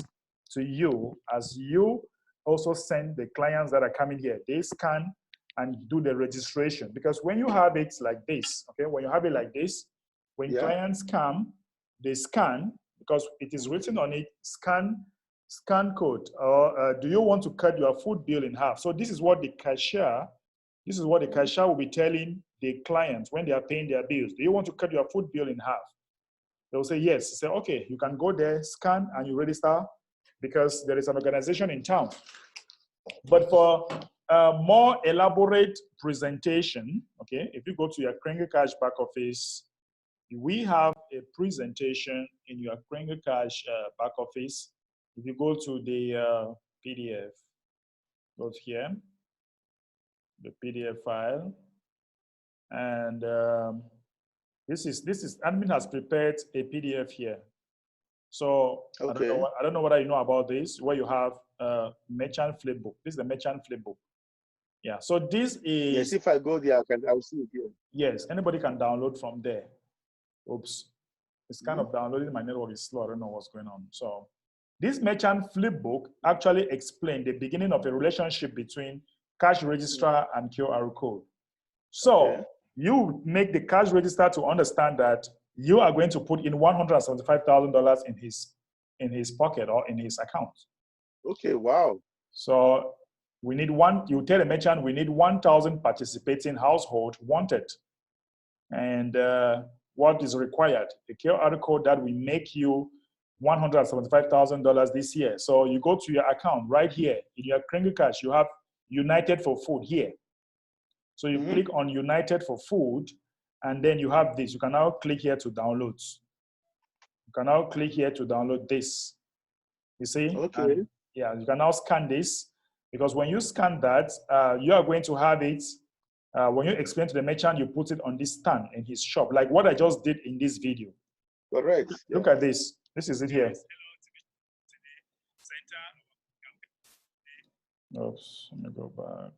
to you as you also send the clients that are coming here. They scan and do the registration. Because when you have it like this, okay, when you have it like this, when clients come, they scan, because it is written on it, scan code, or do you want to cut your food bill in half? So this is what the cashier will be telling the clients when they are paying their bills. Do you want to cut your food bill in half? They'll say yes. Say, okay, you can go there, scan, and you register, because there is an organization in town. But for more elaborate presentation, okay, if you go to your Kringle Cash back office, we have a presentation in your Kringle Cash back office. If you go to the PDF, go here, the PDF file, and this is admin has prepared a PDF here. So I don't know whether you know about this, where you have merchant flipbook. This is the merchant flipbook. Yeah. So this is. Yes, if I go there, I'll see it here. Yes, anybody can download from there. Oops, it's kind of downloading. My network is slow. I don't know what's going on. So this merchant flipbook actually explains the beginning of a relationship between cash registrar and QR code. So you make the cash registrar to understand that you are going to put in $175,000 in his pocket or in his account. Okay, wow. So we need you tell the merchant we need 1,000 participating household wanted. And what is required? The QR code that will make you $175,000 this year. So you go to your account right here in your Kringle Cash, you have United for Food here. So you click on United for Food, and then you have this. You can now click here to download. You can now click here to download this. You see? Okay. And yeah, you can now scan this, because when you scan that, you are going to have it. When you explain to the merchant, you put it on this stand in his shop, like what I just did in this video. Correct. Look at this. This is it here. Oops, let me go back.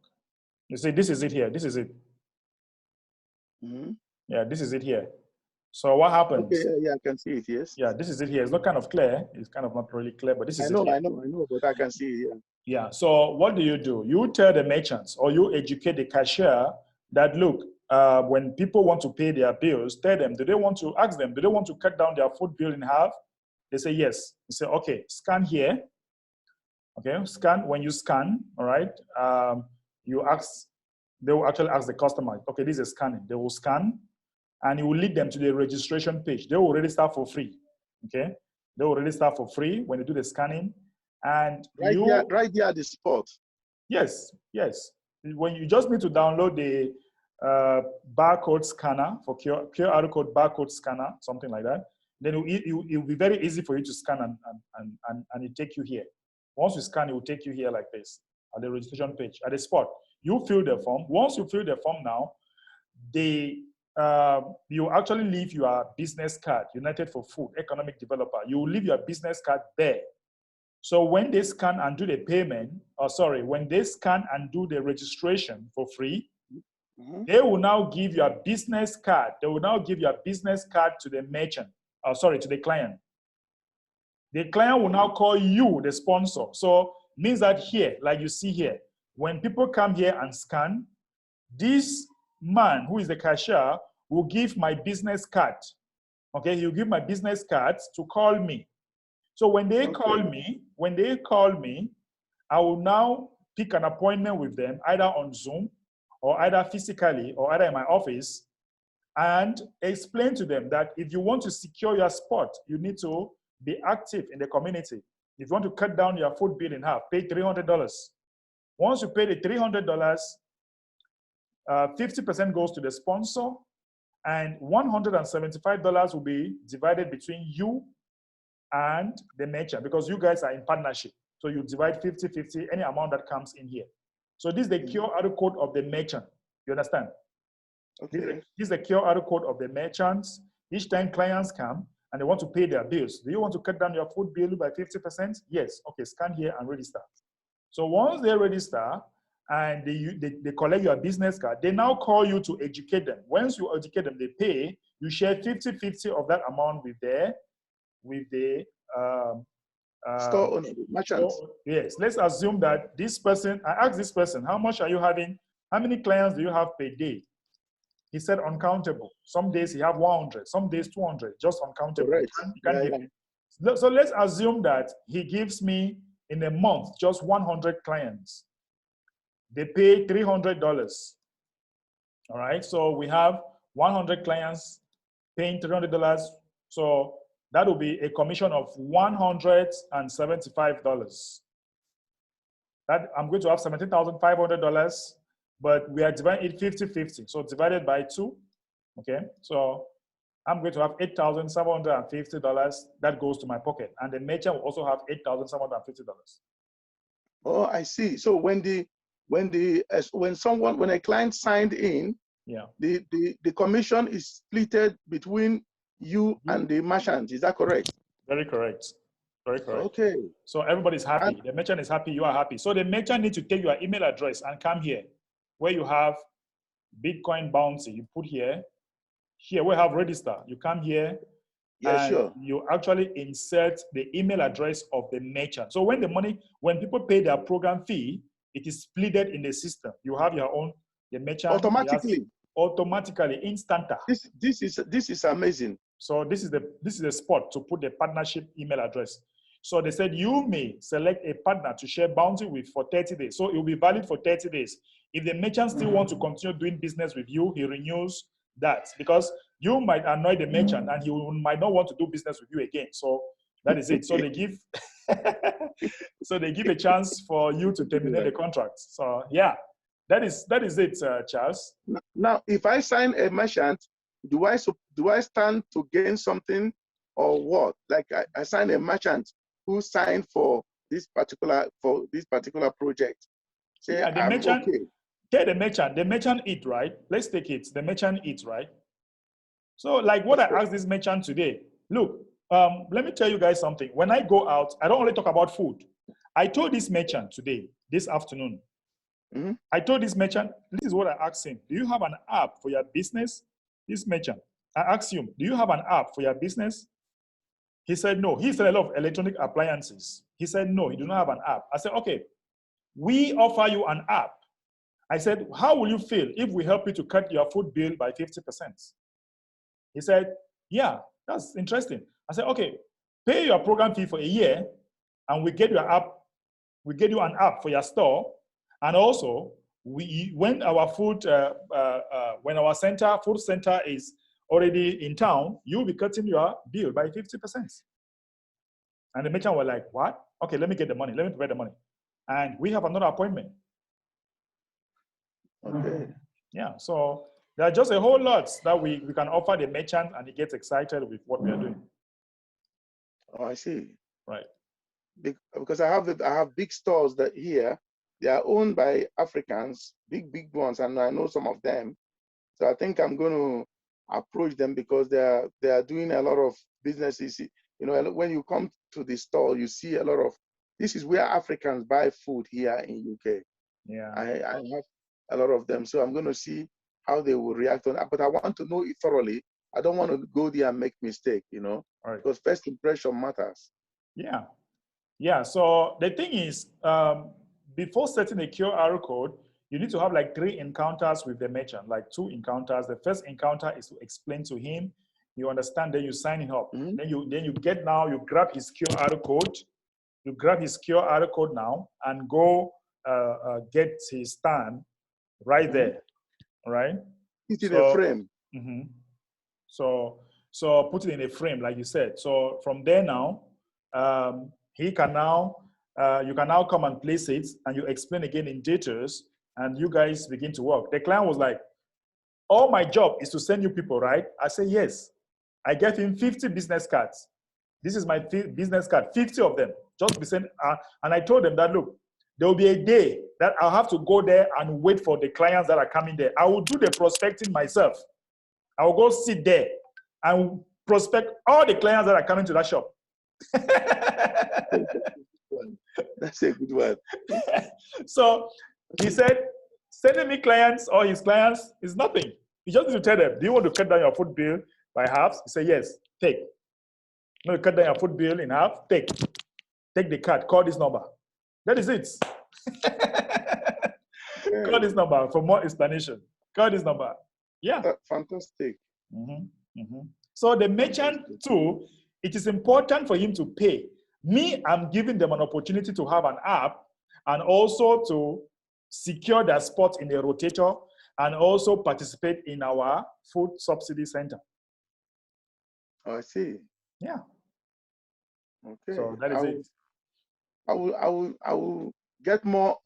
You see, this is it here. This is it. Yeah, this is it here. So what happens? Okay, yeah, I can see it, yes. Yeah, this is it here. It's not kind of clear. It's kind of not really clear, but this is I know, it but I can see it, yeah. Yeah, so what do? You tell the merchants, or you educate the cashier that, look, when people want to pay their bills, tell them, do they want to cut down their food bill in half? They say yes. You say, okay, scan here. Okay, scan. When you scan, all right, they will actually ask the customer, okay, this is scanning. They will scan, and it will lead them to the registration page. They will register for free. Okay, they will register for free when they do the scanning. And right there at the spot. Yes, yes. When you just need to download the barcode scanner for QR code barcode scanner, something like that, then it will be very easy for you to scan and it take you here. Once you scan, it will take you here like this at the registration page at the spot. You fill the form. Once you fill the form now, you actually leave your business card, United for Food, Economic Developer. You will leave your business card there. So when they scan and do the payment, when they scan and do the registration for free, they will now give your business card. They will now give your business card to the merchant, to the client. The client will now call you the sponsor. So means that here, like you see here, when people come here and scan, this man who is the cashier will give my business card. Okay, he'll give my business card to call me. So when they call me, I will now pick an appointment with them, either on Zoom or either physically or either in my office, and explain to them that if you want to secure your spot, you need to be active in the community. If you want to cut down your food bill in half, pay $300. Once you pay the $300, 50% goes to the sponsor, and $175 will be divided between you and the merchant, because you guys are in partnership. So you divide 50-50, any amount that comes in here. So this is the QR code of the merchant. You understand? Okay. This is the QR code of the merchants. Each time clients come and they want to pay their bills, do you want to cut down your food bill by 50%? Yes. Okay, scan here and register. So once they register and they collect your business card, they now call you to educate them. Once you educate them, they pay. You share 50-50 of that amount with the store owner, merchant. So, yes, let's assume that this person, I asked this person, how much are you having? How many clients do you have per day? He said uncountable. Some days he have 100, some days 200, just uncountable. Right. So let's assume that he gives me in a month just 100 clients. They pay $300. All right, so we have 100 clients paying $300. So that will be a commission of $175. That I'm going to have $17,500, but we are dividing it 50-50. So divided by 2, okay? So I'm going to have $8,750 that goes to my pocket, and the merchant will also have $8,750. Oh, I see. So when a client signed in, yeah, the commission is splitted between you and the merchant. Is that correct? Very correct. Very correct. Okay. So everybody's happy. The merchant is happy. You are happy. So the merchant needs to take your email address and come here, where you have Bitcoin bounty. You put here. Here we have register. You come here. Yeah, and sure. you actually insert the email address of the merchant. So when people pay their program fee, it is splitted in the system. You have your own, the merchant automatically, instanta. This is amazing. So this is the spot to put the partnership email address. So they said you may select a partner to share bounty with for 30 days. So it will be valid for 30 days. If the merchant still wants to continue doing business with you, he renews that, because you might annoy the merchant and he might not want to do business with you again. So that is it. So they give so they give a chance for you to terminate the contract. So yeah, that is it, Charles. Now, if I sign a merchant, do I stand to gain something or what? Like I sign a merchant who signed for this particular project. Say Yeah, the I'm merchant, okay. take the merchant eat, right? Let's take it. The merchant eat, right? So like what I asked this merchant today, look, let me tell you guys something. When I go out, I don't only talk about food. I told this merchant today, this afternoon, I told this merchant, this is what I asked him. Do you have an app for your business? This merchant, I asked him, do you have an app for your business? He said no. He said a lot of electronic appliances. He said no, he do not have an app. I said, okay, we offer you an app. I said, how will you feel if we help you to cut your food bill by 50%? He said, yeah, that's interesting. I said, okay, pay your program fee for a year and we get your app, we get you an app for your store. And also, when our food, when our food center is already in town, you'll be cutting your bill by 50%. And the merchant was like, what? Okay, let me get the money. Let me pay the money. And we have another appointment. Okay. Yeah, so there are just a whole lot that we can offer the merchant and he gets excited with what we are doing. Oh, I see. Right. Because I have big stores that here, they are owned by Africans, big ones, and I know some of them. So I think I'm going to approach them because they are doing a lot of businesses. You know, when you come to the store, you see a lot of, this is where Africans buy food here in UK. Yeah. I have a lot of them. So I'm going to see how they will react on that. But I want to know it thoroughly. I don't want to go there and make mistake, you know, Right. because first impression matters. Yeah. Yeah. So the thing is, before setting a QR code, you need to have like 3 encounters with the merchant, like 2 encounters. The first encounter is to explain to him, you understand, then you sign him up. Then you grab his QR code. You grab his QR code now and go get his stand right there, right? It's in a frame. So put it in a frame, like you said. So from there now, he can now, you can now come and place it and you explain again in details and you guys begin to work. The client was like, all my job is to send you people, right? I say, yes. I gave him 50 business cards. This is my business card, 50 of them. Just be sent. And I told them that, look, there will be a day that I'll have to go there and wait for the clients that are coming there. I will do the prospecting myself. I will go sit there and prospect all the clients that are coming to that shop. That's a good one. So he said, sending me clients or his clients is nothing. You just need to tell them, do you want to cut down your food bill by half? He said, yes, take. You want to cut down your food bill in half? Take. Take the card, call this number. That is it. Call this number for more explanation. Call this number. Yeah. Fantastic. So the merchant too, it is important for him to pay. Me, I'm giving them an opportunity to have an app and also to secure their spot in the rotator and also participate in our food subsidy center. Oh, I see. Yeah. Okay. So that is it. I will get more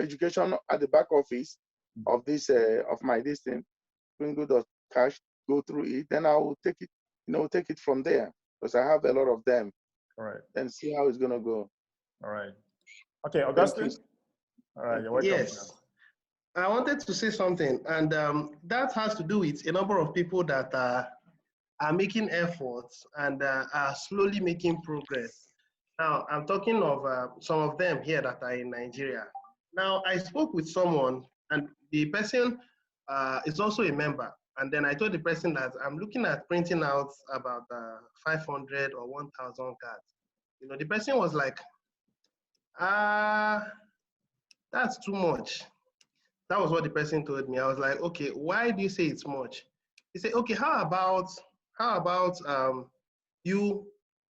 education at the back office of this of my thing. Cash, go through it, then I will take it, take it from there because I have a lot of them. All right. And see how it's gonna go. All right. Okay, Augustine. All right, you're welcome. Yes. I wanted to say something, and that has to do with a number of people that are making efforts and are slowly making progress. Now, I'm talking of some of them here that are in Nigeria. Now, I spoke with someone, and the person is also a member. And then I told the person that I'm looking at printing out about 500 or 1,000 cards. The person was like, that's too much. That was what the person told me. I was like, okay, why do you say it's much? He said, okay, how about you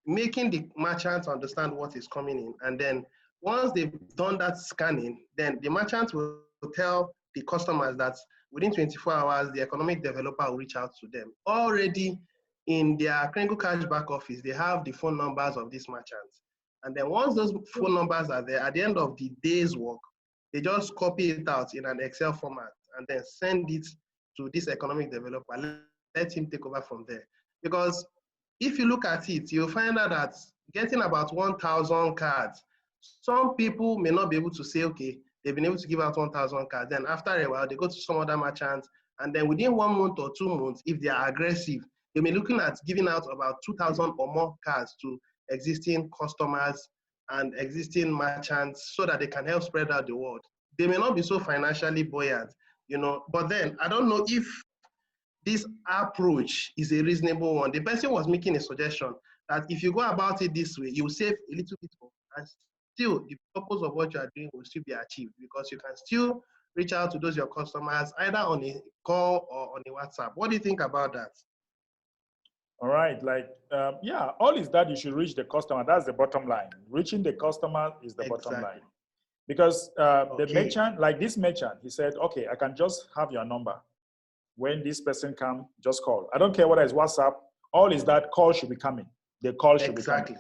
making the merchants understand what is coming in. And then once they've done that scanning, then the merchants will tell the customers that within 24 hours, the economic developer will reach out to them. Already in their Kringle Cash back office, they have the phone numbers of these merchants. And then once those phone numbers are there, at the end of the day's work, they just copy it out in an Excel format and then send it to this economic developer. Let him take over from there. Because if you look at it, you'll find out that getting about 1,000 cards, some people may not be able to say, okay, they've been able to give out 1,000 cards. Then after a while, they go to some other merchant, and then within 1 month or 2 months, if they are aggressive, they may be looking at giving out about 2,000 or more cards to existing customers and existing merchants so that they can help spread out the word. They may not be so financially buoyant, but then I don't know if this approach is a reasonable one. The person was making a suggestion that if you go about it this way, you save a little bit more, and still the purpose of what you are doing will still be achieved, because you can still reach out to those your customers either on a call or on a WhatsApp. What do you think about that? All right, yeah, all is that you should reach the customer. That's the bottom line. Reaching the customer is the bottom line. Because the merchant, like this merchant, he said, okay, I can just have your number. When this person come, just call. I don't care whether it's WhatsApp. All is that call should be coming. The call should be coming.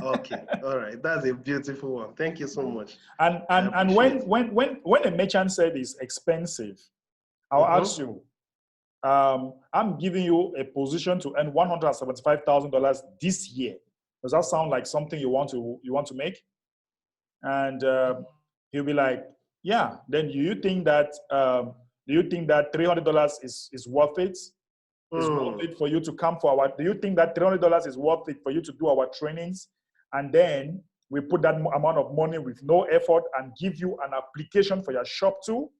Okay. All right. That's a beautiful one. Thank you so much. And when a merchant said it's expensive, I'll ask you, I'm giving you a position to earn $175,000 this year. Does that sound like something you want to make? And he'll be like, yeah. Then do you think that $300 is worth it? Is worth it for you to come for our? Do you think that $300 is worth it for you to do our trainings? And then we put that amount of money with no effort and give you an application for your shop too.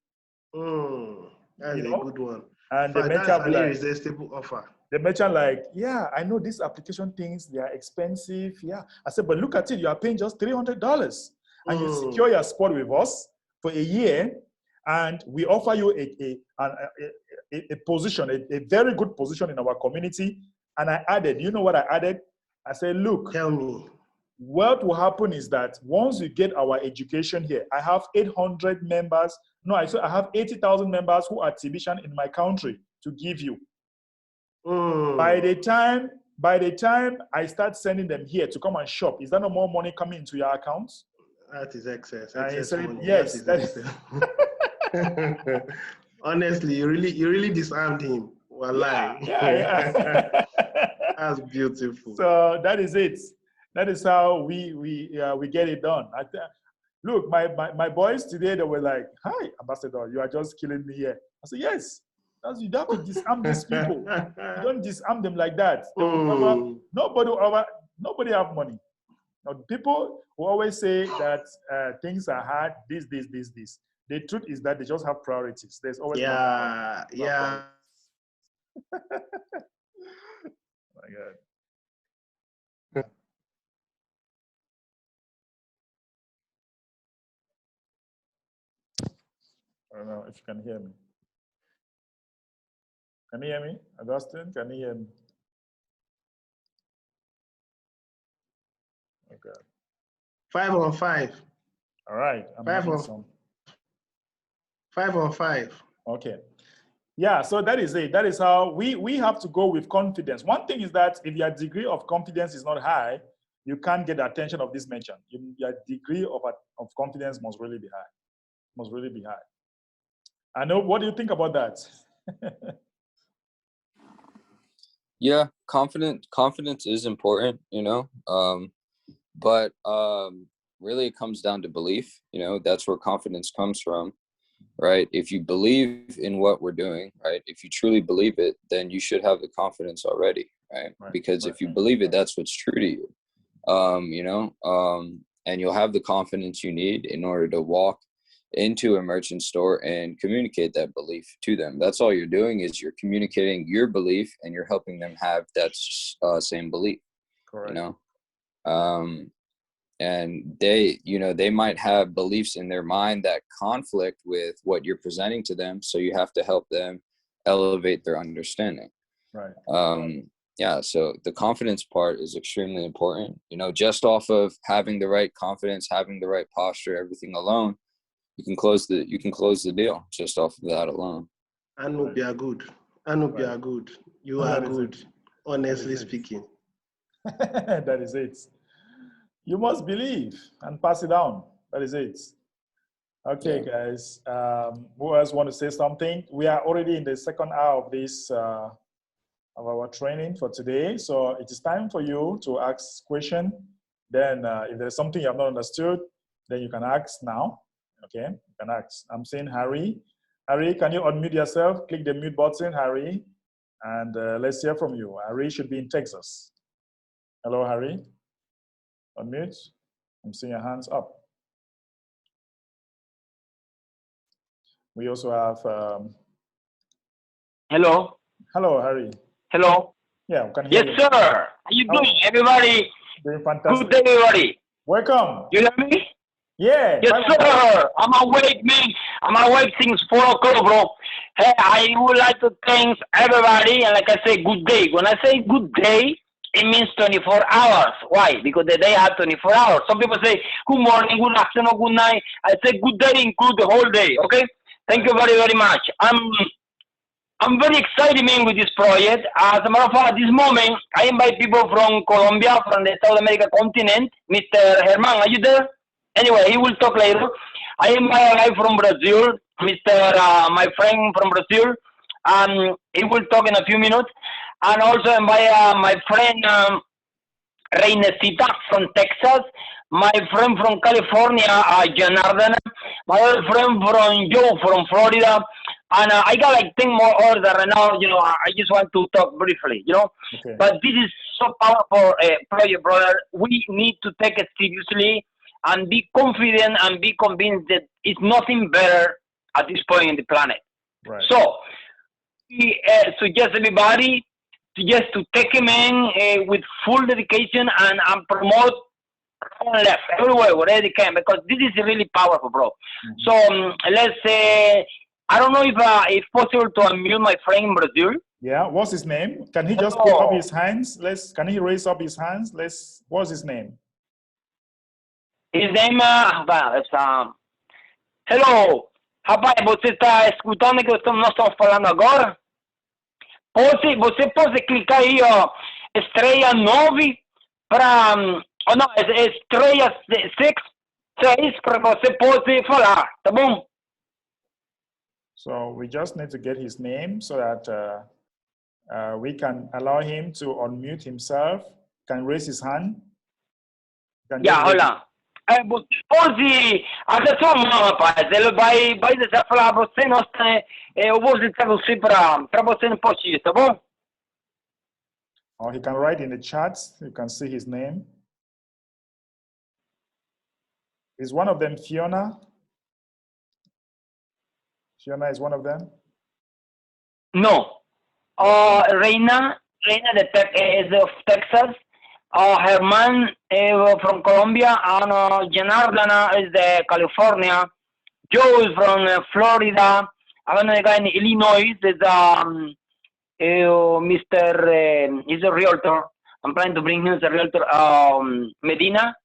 That's a good one. And the that's an irresistible offer. The merchant like, yeah, I know these application things, they are expensive. Yeah. I said, but look at it, you are paying just $300 and you secure your spot with us for a year, and we offer you a position, a very good position in our community. And I added, you know what I added? I said, look, tell me. What will happen is that once you get our education here, I have 800 members. No, I have 80,000 members who are TBCian in my country to give you. By the time I start sending them here to come and shop, is there no more money coming into your accounts? That is excess. Money. Yes, that is excess. Honestly, you really disarmed him. Wallahi. Yeah. That's beautiful. So that is it. That is how we get it done. Look, my boys today, they were like, "Hi, Ambassador, you are just killing me here." I said, "Yes, you have to disarm these people. You don't disarm them like that. Nobody have money. Now, people who always say that things are hard, this. The truth is that they just have priorities. There's always yeah. My God. I don't know if you can hear me. Can you hear me? Augustine, can you hear me? Okay. 5 on 5. All right. 5 on 5. Okay. Yeah, so that is it. That is how we have to go with confidence. One thing is that if your degree of confidence is not high, you can't get the attention of this merchant. Your degree of confidence must really be high. Must really be high. I know. What do you think about that? Yeah, confidence is important, but really it comes down to belief. That's where confidence comes from, right? If you believe in what we're doing, right? If you truly believe it, then you should have the confidence already, right? Because if you believe it, that's what's true to you, and you'll have the confidence you need in order to walk into a merchant store and communicate that belief to them. That's all you're doing, is you're communicating your belief and you're helping them have that same belief. Correct. And they might have beliefs in their mind that conflict with what you're presenting to them, so you have to help them elevate their understanding. Right. Yeah, so the confidence part is extremely important. You know, just off of having the right confidence, having the right posture, everything alone, you can close the deal just off of that alone. Anup, you are good. Anup, you are good. You are good. Honestly speaking. That is it. You must believe and pass it down. That is it. Okay, guys. Who else want to say something? We are already in the second hour of this of our training for today. So it is time for you to ask question. Then if there's something you have not understood, then you can ask now. Okay, you can ask. I'm saying Harry. Harry, can you unmute yourself? Click the mute button, Harry. And let's hear from you. Harry should be in Texas. Hello, Harry. Unmute. I'm seeing your hands up. We also have... Hello. Hello, Harry. Hello. Yeah, we can hear you. Yes, sir. How you doing, everybody? Doing fantastic. Good day, everybody. Welcome. You hear me? Yeah. Yes, sir. I'm awake, man. I'm awake since 4 o'clock, bro. Hey, I would like to thank everybody, and like I say, good day. When I say good day, it means 24 hours. Why? Because the day has 24 hours. Some people say good morning, good afternoon, good night. I say good day include the whole day. Okay. Thank you very, very much. I'm very excited, man, with this project. As a matter of fact, at this moment, I invite people from Colombia, from the South America continent. Mr. Herman, are you there? Anyway, he will talk later. I invite a guy from Brazil, my friend from Brazil. He will talk in a few minutes. And also invite my friend Reinesita from Texas, my friend from California, Janardana, my other friend from Joe from Florida. And I got like 10 more orders right now. You know, I just want to talk briefly, you know. Okay. But this is so powerful project, brother. We need to take it seriously and be confident and be convinced that it's nothing better at this point in the planet. Right. So we suggest everybody to take him in with full dedication and promote left everywhere wherever they can, because this is really powerful, bro. So let's say, I don't know if it's possible to unmute my friend in Brazil. Yeah, what's his name? Can he just put up his hands? Can he raise up his hands? What's his name? His name, hello. Rapaz, você está escutando que nós estamos falando agora? Você pode clicar aí, ó, estrela 9 para, ou não, estrela 6 para você pode falar, tá bom? So we just need to get his name so that we can allow him to unmute himself, can raise his hand. Yeah, hold on. Você pode, atenção, rapaz, ele vai deixar falar você, eu vou dizer você para você no post, tá bom? Or he can write in the chat, you can see his name. Is one of them Fiona? Fiona is one of them? No. Reina is of Texas. Herman from Colombia, and Janardana is the California. Joe is from Florida. I have another guy in Illinois. There's Mr. He's a realtor. I'm trying to bring him as a realtor, Medina.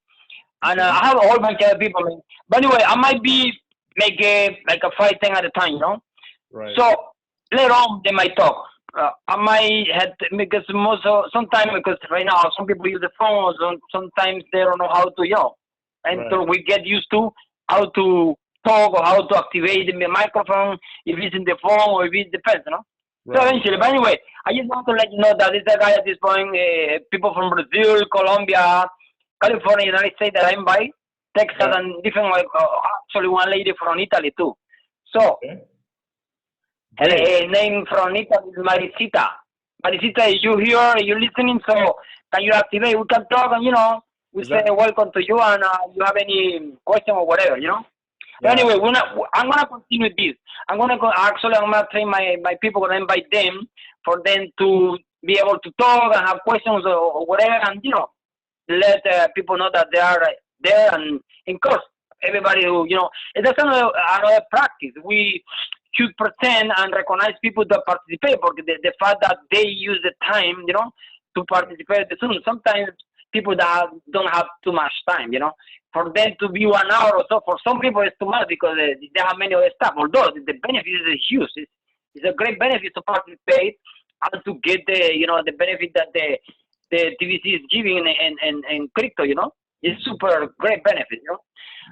And I have a whole bunch of people. But anyway, I might be make like a 5-10 at a time, you know? Right. So later on, they might talk. I might have to, because sometimes, because right now some people use the phones, and sometimes they don't know how to, you know, until we get used to how to talk or how to activate the microphone, if it's in the phone or if it depends, you know. Right. So eventually, but anyway, I just want to let you know that this guy at this point, people from Brazil, Colombia, California, United States that I invite, Texas, and different, actually one lady from Italy too. So. Her name from Italy is Marisita. Marisita, is you here? Are you listening? So can you activate? We can talk, and you know, we say welcome to you, and you have any question or whatever, you know. Yeah. Anyway, I'm gonna continue this. I'm gonna train my people and invite them for them to be able to talk and have questions or whatever, and you know, let people know that they are there, and of course, everybody who, you know, that's another practice. We should pretend and recognize people that participate, because the fact that they use the time, you know, to participate soon. Sometimes people that don't have too much time, for them to be 1 hour or so, for some people it's too much because they have many other stuff. Although the benefit is huge, it's a great benefit to participate and to get the benefit that the TBC is giving in crypto, It's super great benefit,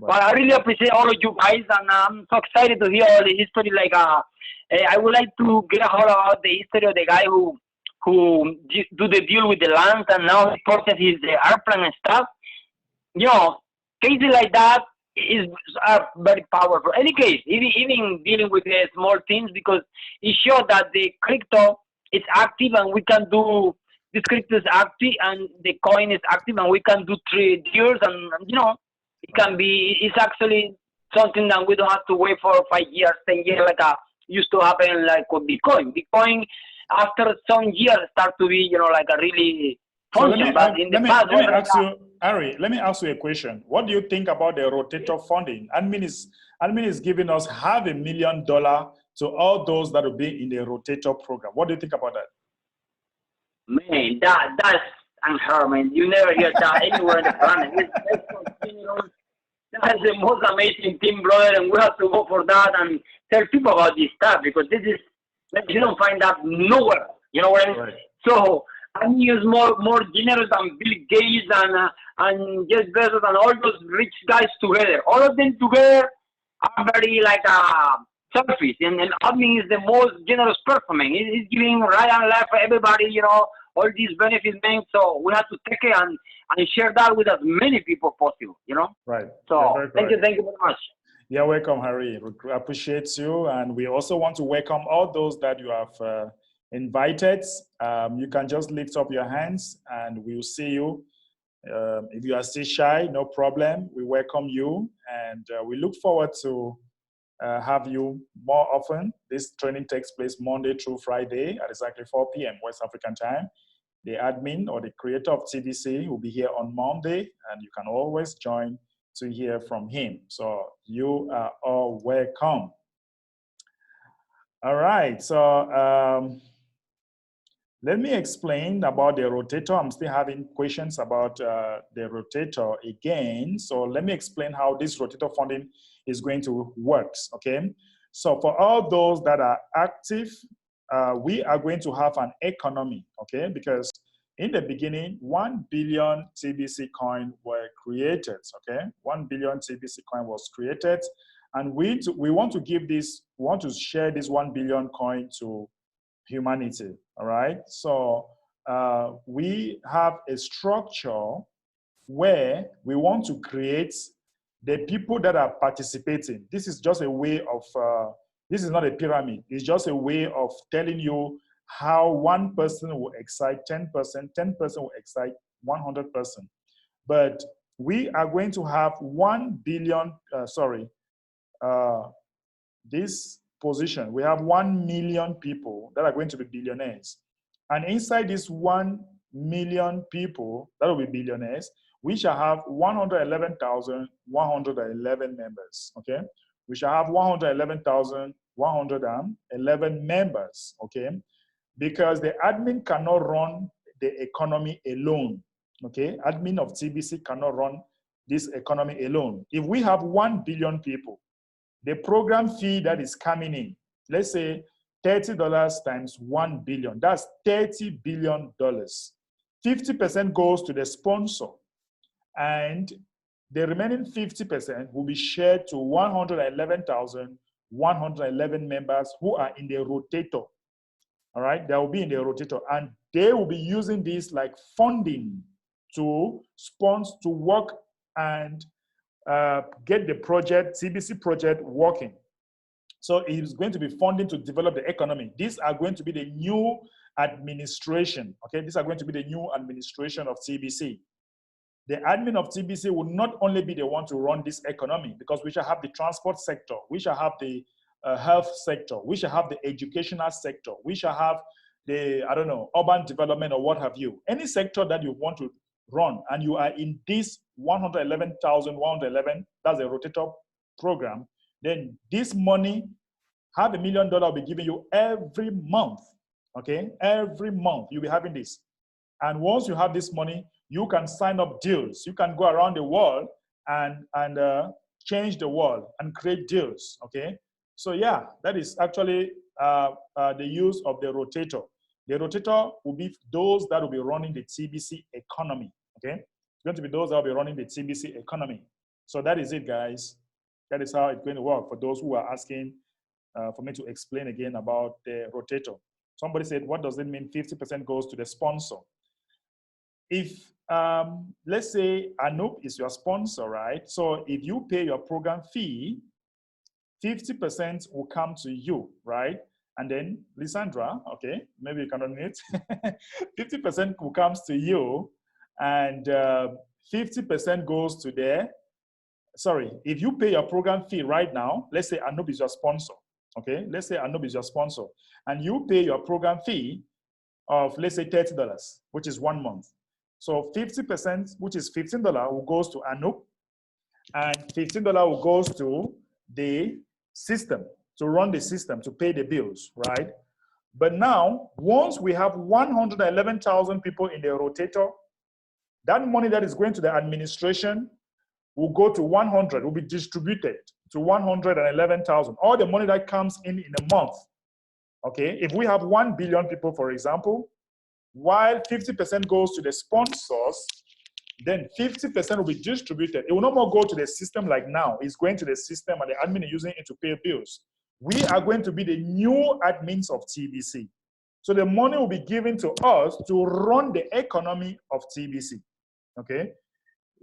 Right. But I really appreciate all of you guys, and I'm so excited to hear all the history. I would like to get a hold about the history of the guy who do the deal with the land, and now he purchases the airplane and stuff. Cases like that are very powerful. Any case, even dealing with the small things, because it shows that the crypto is active and we can do. This crypto is active and the coin is active and we can do 3 years and it's actually something that we don't have to wait for 5 years, 10 years like used to happen like with Bitcoin. Bitcoin after some years start to be like a really function. Let me ask you, Ari, let me ask you a question. What do you think about the rotator funding? Admin is giving us $500,000 to all those that will be in the rotator program. What do you think about that? Man, that's unheard, man. You never hear that anywhere in the planet. That's the most amazing thing, brother, and we have to go for that and tell people about this stuff because this is you don't find that nowhere. You know what I mean? Right. So I'm just more generous than Bill Gates and Jeff Bezos and all those rich guys together. All of them together are very selfish, and admin is the most generous person. He's giving right and left for everybody, all these benefits, man. So we have to take it and share that with as many people possible, Right. So thank you very much. You're welcome, Harry. We appreciate you, and we also want to welcome all those that you have invited. You can just lift up your hands, and we'll see you. If you are still shy, no problem. We welcome you, and we look forward to have you more often. This training takes place Monday through Friday at exactly 4 p.m. West African time. The admin or the creator of TBC will be here on Monday, and you can always join to hear from him. So you are all welcome. All right, so let me explain about the rotator. I'm still having questions about the rotator again. So let me explain how this rotator funding is going to work, okay? So for all those that are active, we are going to have an economy, okay? Because in the beginning, 1 billion TBC coin were created, okay? 1 billion TBC coin was created. And we want to give this, we want to share this 1 billion coin to humanity, all right? So we have a structure where we want to create the people that are participating. This is just a way of, this is not a pyramid. It's just a way of telling you how one person will excite 10%, 10% will excite 100%. But we are going to have 1 billion, this position, we have 1 million people that are going to be billionaires. And inside this 1 million people that will be billionaires, we shall have 111,111 members, okay? We shall have 111,111 members, okay? Because the admin cannot run the economy alone, okay? Admin of TBC cannot run this economy alone. If we have 1 billion people, the program fee that is coming in, let's say $30 times 1 billion, that's $30 billion. 50% goes to the sponsor, and the remaining 50% will be shared to 111,111 members who are in the rotator. All right, they will be in the rotator, and they will be using this like funding to sponsor, to work and get the project, TBC project working. So it's going to be funding to develop the economy. These are going to be the new administration, okay? These are going to be the new administration of TBC. The admin of TBC will not only be the one to run this economy, because we shall have the transport sector, we shall have the health sector, we shall have the educational sector, we shall have the, I don't know, urban development or what have you. Any sector that you want to run and you are in this 111,111, that's a rotator program, then this money, $500,000 will be given you every month, okay? Every month you'll be having this. And once you have this money, you can sign up deals. You can go around the world and change the world and create deals, okay? So yeah, that is actually the use of the rotator. The rotator will be those that will be running the TBC economy, okay? It's going to be those that will be running the TBC economy. So that is it, guys. That is how it's going to work for those who are asking for me to explain again about the rotator. Somebody said, what does it mean 50% goes to the sponsor? If, let's say Anup is your sponsor, right? So if you pay your program fee, 50% will come to you, right? And then Lysandra, okay, maybe you can unmute. 50% will come to you, and 50% goes to the, sorry, if you pay your program fee right now, let's say Anup is your sponsor, okay? Let's say Anup is your sponsor, and you pay your program fee of, let's say $30, which is 1 month. So 50%, which is $15, will goes to Anup, and $15 will goes to the system, to run the system, to pay the bills, right? But now, once we have 111,000 people in the rotator, that money that is going to the administration will go to 100, will be distributed to 111,000. All the money that comes in a month, okay? If we have 1 billion people, for example, while 50% goes to the sponsors, then 50% will be distributed. It will no more go to the system like now. It's going to the system and the admin is using it to pay bills. We are going to be the new admins of TBC. So the money will be given to us to run the economy of TBC, okay?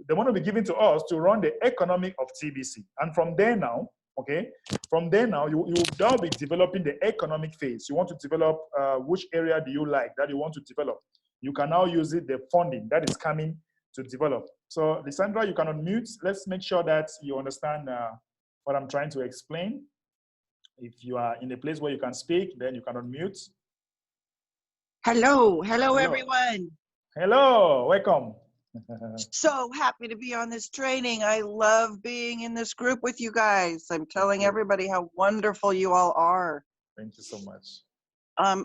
The money will be given to us to run the economy of TBC. And from there now, okay, from there now, you will now be developing the economic phase. You want to develop which area do you like that you want to develop. You can now use it, the funding that is coming to develop. So Lysandra, you can unmute. Let's make sure that you understand what I'm trying to explain. If you are in a place where you can speak, then you can unmute. Hello, hello everyone. Hello, welcome. So happy to be on this training. I love being in this group with you guys. I'm telling everybody how wonderful you all are. Thank you so much.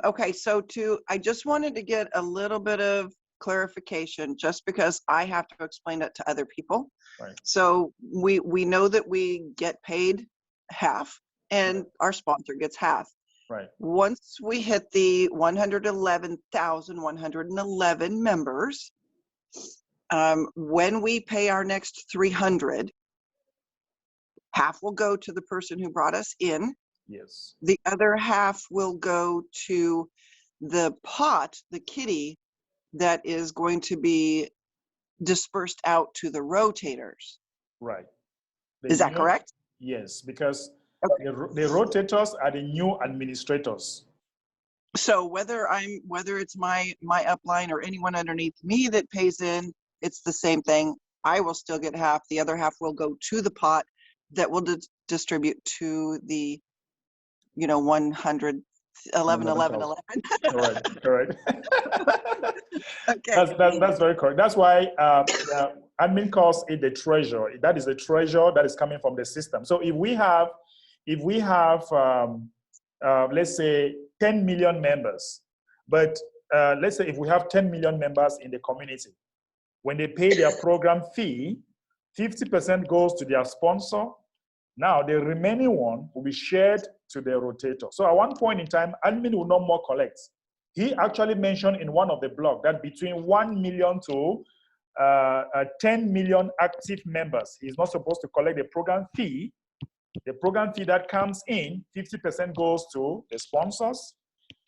Okay, so I just wanted to get a little bit of clarification just because I have to explain it to other people. Right. So we know that we get paid half and our sponsor gets half. Right. Once we hit the 111,111 members, when we pay our next 300, half will go to the person who brought us in. Yes. The other half will go to the pot, the kitty, that is going to be dispersed out to the rotators. Right. Is that correct? Yes, because okay. the rotators are the new administrators. So whether it's my upline or anyone underneath me that pays in, it's the same thing. I will still get half. The other half will go to the pot that will distribute to the, 100, 11, 11, 11. Correct. Okay. That's very correct. That's why admin calls it the treasure. That is the treasure that is coming from the system. So if we have let's say 10 million members, but let's say if we have 10 million members in the community, when they pay their program fee, 50% goes to their sponsor. Now the remaining one will be shared to the rotator. So at one point in time, admin will no more collect. He actually mentioned in one of the blogs that between 1 million to 10 million active members, he's not supposed to collect the program fee. The program fee that comes in, 50% goes to the sponsors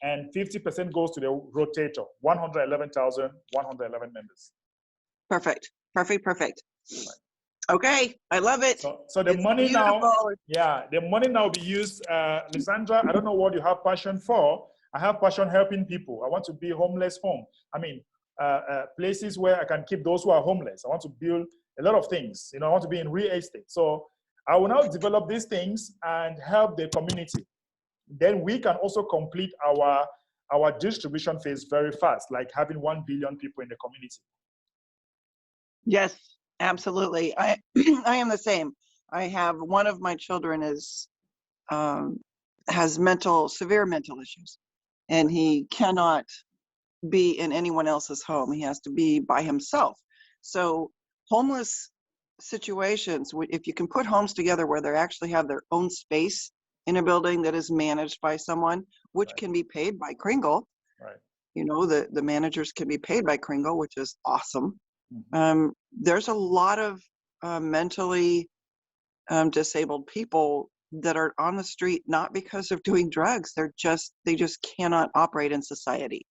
and 50% goes to the rotator, 111,111 members. Perfect. Right. Okay, I love it. So the money now, the money now will be used. Lysandra, I don't know what you have passion for. I have passion helping people. I want to be homeless home. I mean, places where I can keep those who are homeless. I want to build a lot of things. I want to be in real estate. So I will now develop these things and help the community. Then we can also complete our distribution phase very fast, like having 1 billion people in the community. Yes, absolutely. I am the same. I have one of my children has severe mental issues, and he cannot be in anyone else's home. He has to be by himself. So homeless situations, if you can put homes together where they actually have their own space in a building that is managed by someone, which Right. can be paid by Kringle. Right. You know, the managers can be paid by Kringle, which is awesome. Mhm. There's a lot of mentally disabled people that are on the street, not because of doing drugs. They just cannot operate in society.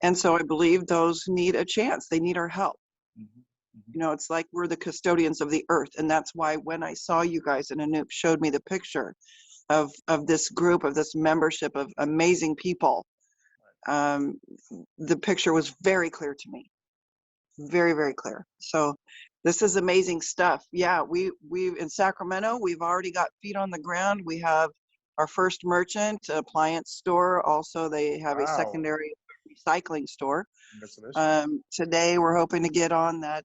And so I believe those need a chance. They need our help. Mhm. Mhm. You know, it's like we're the custodians of the earth. And that's why when I saw you guys and Anoop showed me the picture of this group, of this membership of amazing people, the picture was very clear to me. Very, very clear. So this is amazing stuff. Yeah, we've in Sacramento, we've already got feet on the ground. We have our first merchant appliance store. Also, they have a Wow. secondary recycling store. Congratulations. Today, we're hoping to get on that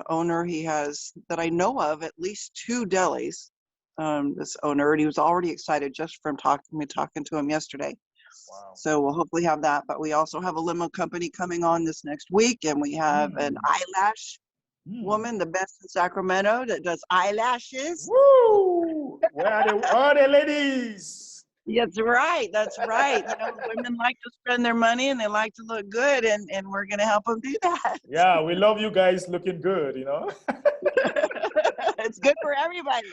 owner. He has, that I know of, at least 2 delis. This owner, and he was already excited just from talking to him yesterday. Wow. So we'll hopefully have that. But we also have a limo company coming on this next week, and we have an eyelash woman, the best in Sacramento, that does eyelashes. Woo! Where are the ladies? That's right. That's right. You know, women like to spend their money and they like to look good, and we're going to help them do that. Yeah, we love you guys looking good, you know. It's good for everybody.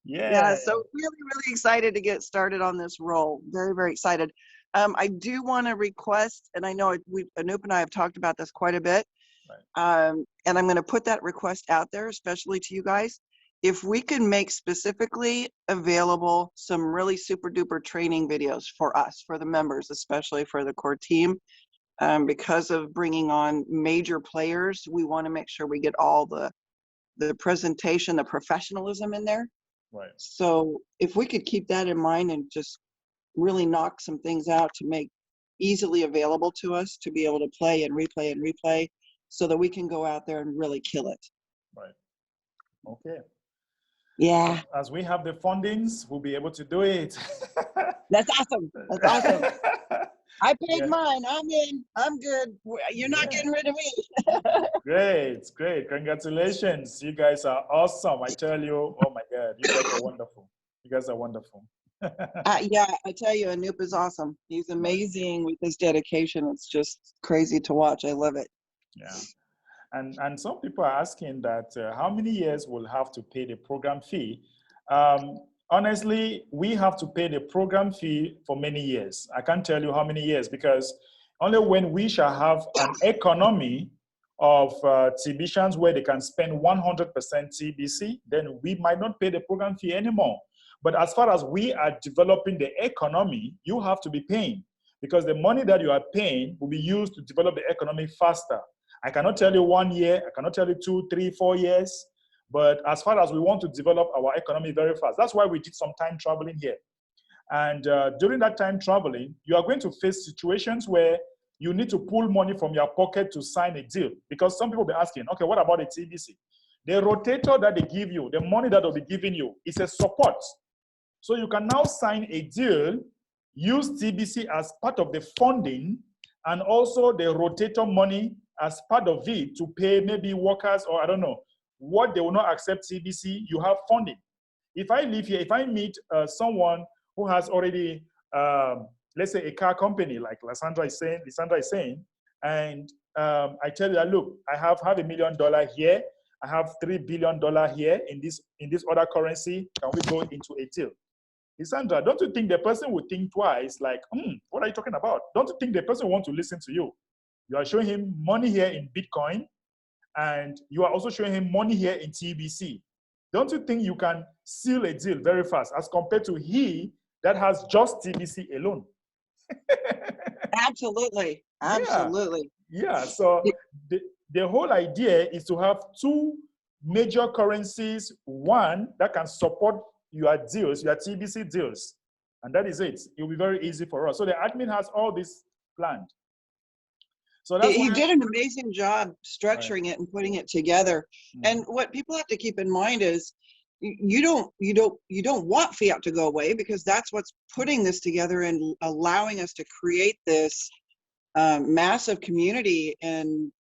Yeah. So really, really excited to get started on this role. Very, very excited. I do want to request, and I know Anoop and I have talked about this quite a bit, Right. and I'm going to put that request out there, especially to you guys. If we can make specifically available some really super duper training videos for us, for the members, especially for the core team, because of bringing on major players, we want to make sure we get all the presentation, the professionalism in there. Right. So if we could keep that in mind and just really knock some things out to make easily available to us to be able to play and replay so that we can go out there and really kill it. Right. Okay. Yeah. As we have the fundings, we'll be able to do it. That's awesome. That's awesome. I paid Yeah. mine. I'm in. I'm good. You're not getting rid of me. Great. Congratulations. You guys are awesome. I tell you, oh my God, you guys are wonderful. You guys are wonderful. Yeah, I tell you, Anoop is awesome. He's amazing with his dedication. It's just crazy to watch. I love it. Yeah. And some people are asking that how many years we'll have to pay the program fee. Honestly, we have to pay the program fee for many years. I can't tell you how many years, because only when we shall have an economy of TBCians where they can spend 100% TBC, then we might not pay the program fee anymore. But as far as we are developing the economy, you have to be paying, because the money that you are paying will be used to develop the economy faster. I cannot tell you 1 year, I cannot tell you 2, 3, 4 years, but as far as we want to develop our economy very fast, that's why we did some time traveling here. And during that time traveling, you are going to face situations where you need to pull money from your pocket to sign a deal, because some people will be asking, okay, what about a TBC? The rotator that they give you, the money that they'll be giving you is a support. So you can now sign a deal, use TBC as part of the funding, and also the rotator money as part of it to pay maybe workers, or I don't know, what they will not accept TBC, you have funding. If I live here, if I meet someone who has already, let's say a car company, like Lysandra is saying, and I tell you that, look, I have $500 million here, I have $3 billion here in this other currency, can we go into a deal? Lysandra, don't you think the person would think twice, like, what are you talking about? Don't you think the person will want to listen to you? You are showing him money here in Bitcoin, and you are also showing him money here in TBC. Don't you think you can seal a deal very fast as compared to he that has just TBC alone? Absolutely. Yeah. So the whole idea is to have 2 major currencies, one that can support your deals, your TBC deals. And that is it. It will be very easy for us. So the admin has all this planned. So that's he did an amazing job structuring Right. it and putting it together. And what people have to keep in mind is you don't want fiat to go away, because that's what's putting this together and allowing us to create this massive community and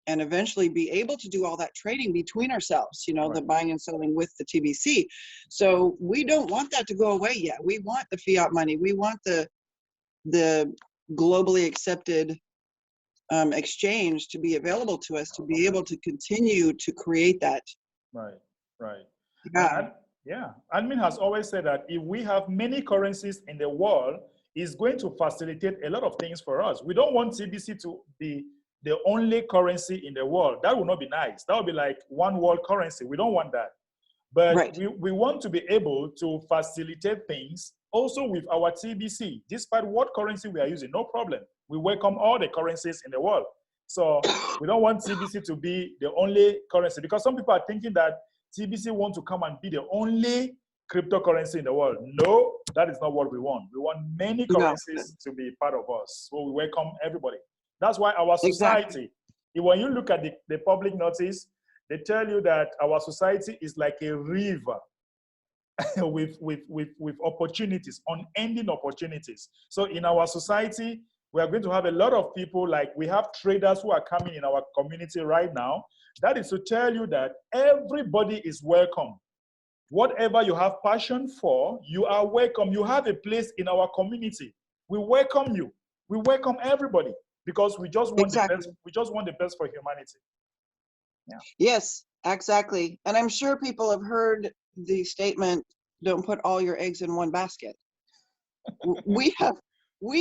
eventually be able to do all that trading between ourselves, Right. the buying and selling with the TBC. So we don't want that to go away yet. We want the fiat money. We want the globally accepted exchange to be available to us, to be able to continue to create that. Right, right. Yeah. Yeah, admin has always said that if we have many currencies in the world, it's going to facilitate a lot of things for us. We don't want TBC to be the only currency in the world. That would not be nice. That would be like one world currency. We don't want that. But Right. we want to be able to facilitate things also with our TBC. Despite what currency we are using, no problem. We welcome all the currencies in the world. So we don't want TBC to be the only currency, because some people are thinking that TBC want to come and be the only cryptocurrency in the world. No, that is not what we want. We want many currencies to be part of us. So we welcome everybody. That's why our society, when you look at the public notice, they tell you that our society is like a river with opportunities, unending opportunities. So in our society, we are going to have a lot of people, like we have traders who are coming in our community right now. That is to tell you that everybody is welcome. Whatever you have passion for, you are welcome. You have a place in our community. We welcome you. We welcome everybody, because we just want the best. We just want the best for humanity. Yeah. Yes, exactly. And I'm sure people have heard the statement, don't put all your eggs in one basket. we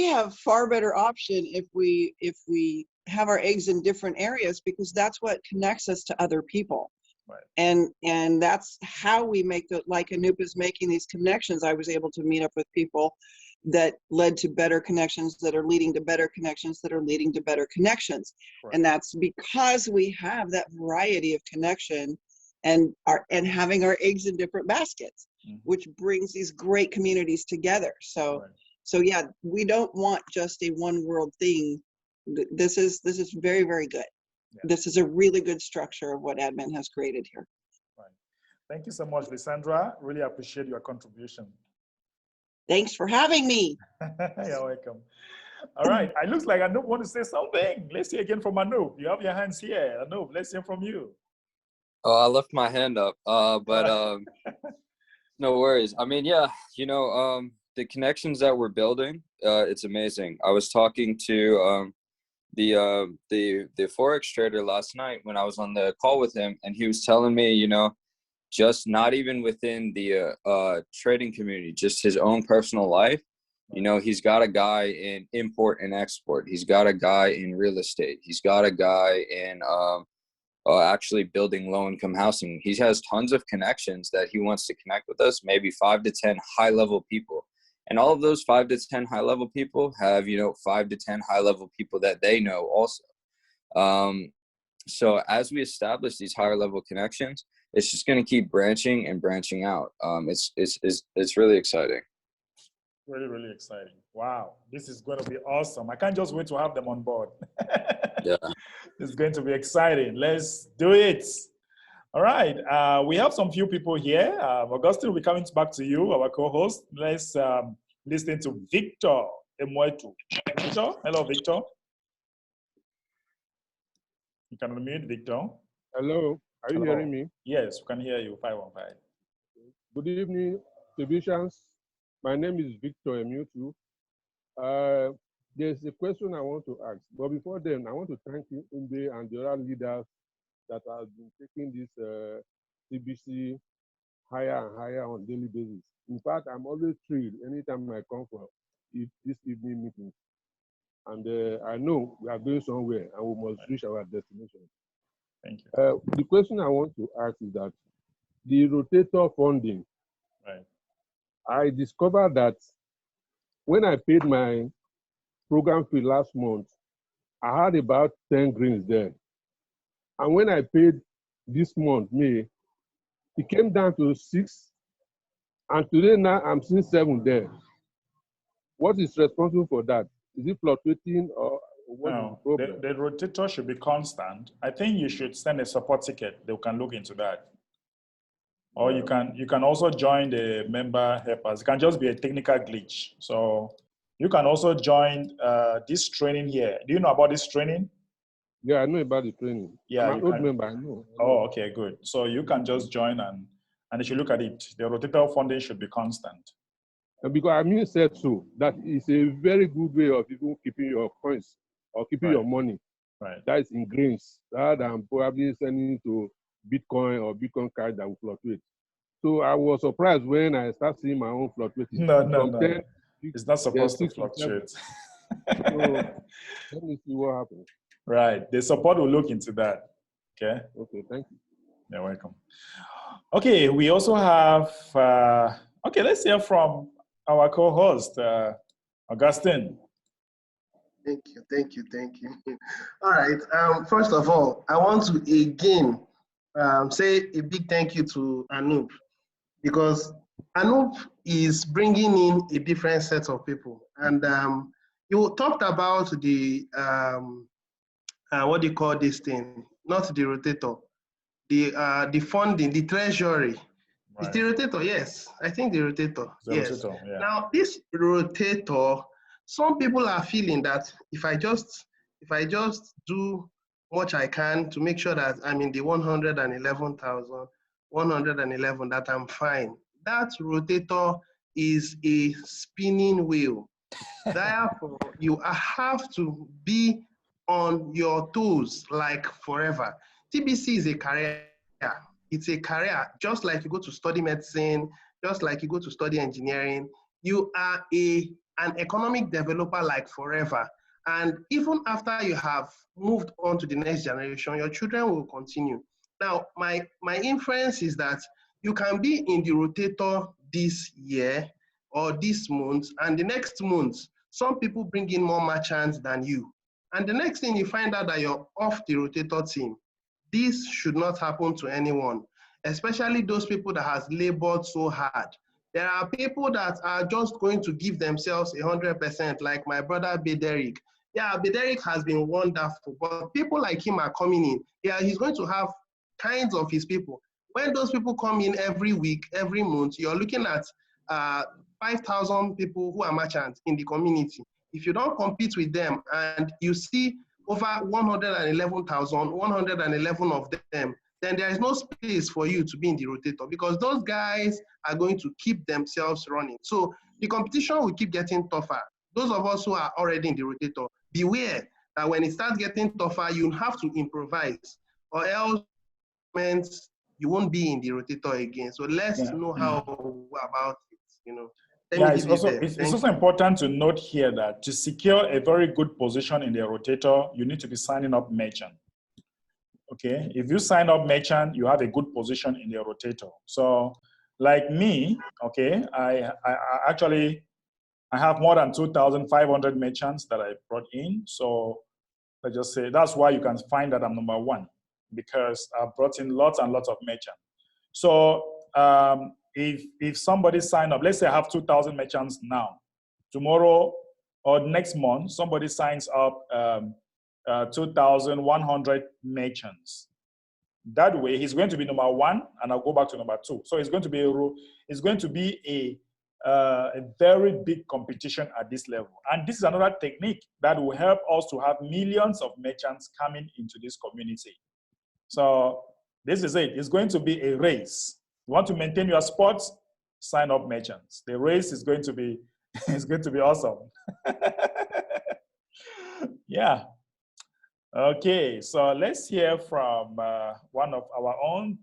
have far better option if we have our eggs in different areas, because that's what connects us to other people. Right. And that's how we make it. Like Anoop is making these connections. I was able to meet up with people that led to better connections, that are leading to better connections, that are leading to better connections. Right. And that's because we have that variety of connection and having our eggs in different baskets, which brings these great communities together. So right. So yeah, we don't want just a one world thing. This is very, very good. Yeah. This is a really good structure of what admin has created here. Right. Thank you so much, Lysandra. Really appreciate your contribution. Thanks for having me. You're welcome. All right. It looks like Anoop want to say something. Let's hear again from Anoop. You have your hands here. Anoop, let's hear from you. Oh, I left my hand up. But no worries. I mean, yeah, the connections that we're building, it's amazing. I was talking to the Forex trader last night when I was on the call with him, and he was telling me, just not even within the trading community, just his own personal life. He's got a guy in import and export. He's got a guy in real estate. He's got a guy in actually building low-income housing. He has tons of connections that he wants to connect with us, maybe 5 to 10 high-level people. And all of those 5 to 10 high-level people have, 5 to 10 high-level people that they know also. So as we establish these higher-level connections, it's just going to keep branching and branching out. It's really exciting. Really, really exciting. Wow, this is going to be awesome. I can't just wait to have them on board. Yeah, it's going to be exciting. Let's do it. All right, we have some few people here. Augustine will be coming back to you, our co-host. Let's listen to Victor Emwetu. Victor, hello, Victor. You can unmute, Victor. Hello, are you hearing me? Yes, we can hear you, 515. Good evening, TBCians. My name is Victor Emwetu. There's a question I want to ask, but before then, I want to thank you, Umbe, and the other leaders that have been taking this TBC higher and higher on a daily basis. In fact, I'm always thrilled anytime I come for this evening meeting. And I know we are going somewhere and we must reach our destination. Thank you. The question I want to ask is that the rotator funding, right. I discovered that when I paid my program fee last month, I had about 10 greens there. And when I paid this month, May, it came down to 6. And today now I'm seeing 7 there. What is responsible for that? Is it fluctuating or what is the problem? The rotator should be constant. I think you should send a support ticket. They can look into that. Or you can also join the member helpers. It can just be a technical glitch. So you can also join this training here. Do you know about this training? Yeah, I know about the training. Yeah, I'm an old member, I know. Oh, okay, good. So you can just join and if you look at it, the rotator funding should be constant. Because I mean said so, that is a very good way of even keeping your coins or keeping your money. Right. That is in grains, rather than probably sending to Bitcoin or Bitcoin cash that will fluctuate. So I was surprised when I start seeing my own fluctuating. No. 10, it's not supposed to 6 fluctuate. So let me see what happens. Right. The support will look into that. Okay. Okay, thank you. You're welcome. Okay, we also have, okay, let's hear from our co-host, Augustine. Thank you. All right. First of all, I want to again say a big thank you to Anup, because Anup is bringing in a different set of people. And you talked about the, what do you call this thing? Not the rotator, the funding, the treasury. Right. It's the rotator, yes. I think the rotator, yes. Rotator, yeah. Now, this rotator, some people are feeling that if I just do much I can to make sure that I'm in the 111,111, that I'm fine. That rotator is a spinning wheel. Therefore, you have to be on your toes like forever. TBC is a career. It's a career, just like you go to study medicine, just like you go to study engineering. You are an economic developer like forever. And even after you have moved on to the next generation, your children will continue. Now, my inference is that you can be in the rotator this year or this month, and the next month, some people bring in more merchants than you. And the next thing you find out that you're off the rotator team. This should not happen to anyone, especially those people that has labored so hard. There are people that are just going to give themselves 100%, like my brother Bederick. Yeah, Bederick has been wonderful, but people like him are coming in. Yeah, he's going to have kinds of his people. When those people come in every week, every month, you're looking at 5,000 people who are merchants in the community. If you don't compete with them and you see over 111,111 of them, then there is no space for you to be in the rotator, because those guys are going to keep themselves running. So the competition will keep getting tougher. Those of us who are already in the rotator, beware that when it starts getting tougher, you have to improvise, or else you won't be in the rotator again. So let's know how about it, you know. Yeah, it's also important to note here that to secure a very good position in the rotator, you need to be signing up merchant. Okay, if you sign up merchant, you have a good position in the rotator. So, like me, okay, I have more than 2,500 merchants that I brought in. So let's just say that's why you can find that I'm number one, because I've brought in lots and lots of merchants. So if somebody sign up, let's say I have 2,000 merchants now, tomorrow or next month, somebody signs up 2,100 merchants. That way, he's going to be number one, and I'll go back to number two. So it's going to be a very big competition at this level. And this is another technique that will help us to have millions of merchants coming into this community. So this is it. It's going to be a race. You want to maintain your spots, sign up merchants. The race is going to be, it's going to be awesome. Yeah. Okay, so let's hear from one of our own,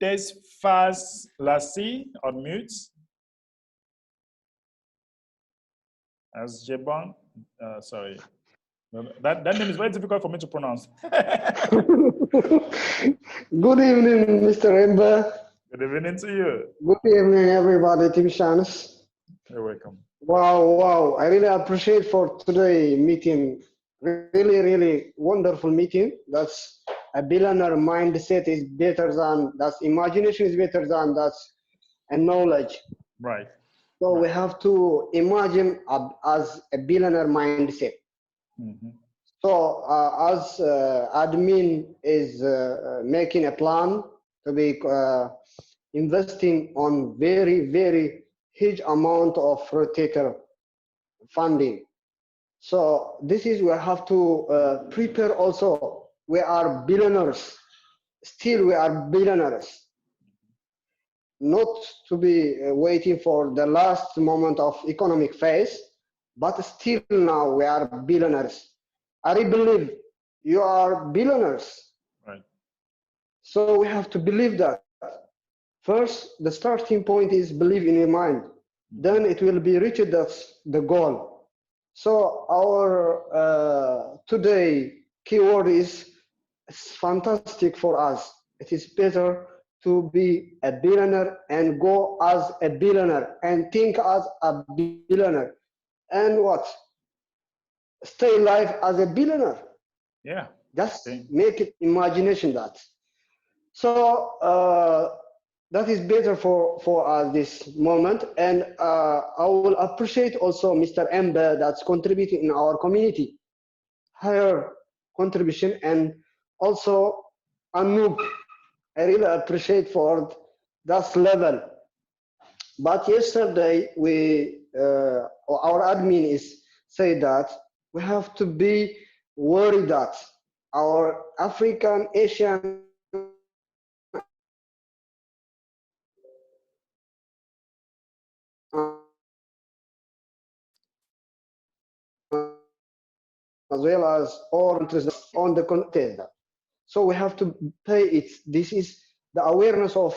Tesfas Lassie, on mute. As Jebon, sorry. That name is very difficult for me to pronounce. Good evening, Mr. Ember. Good evening to you. Good evening, everybody. Tim Shanis. You're welcome. Wow. I really appreciate for today meeting. Really wonderful meeting. That's a billionaire mindset is better than, that's imagination is better than that's a knowledge. Right. So we have to imagine as a billionaire mindset. Mm-hmm. So as admin is making a plan to be investing on very huge amount of rotator funding. So this is, we have to prepare also. We are billionaires. Still, we are billionaires. Not to be waiting for the last moment of economic phase, but still now we are billionaires. I believe you are billionaires. Right. So we have to believe that. First, the starting point is believe in your mind. Then it will be reached, that's the goal. So our today keyword is fantastic for us. It is better to be a billionaire and go as a billionaire and think as a billionaire. And what? Stay alive as a billionaire. Yeah. Just Okay. make it imagination that. So that is better for us this moment. And I will appreciate also Mr. Ember that's contributing in our community. Her contribution, and also Anoop, I really appreciate for that level. But yesterday our admin is say that we have to be worried that our African, Asian, as well as all countries on the content. So we have to pay it. This is the awareness of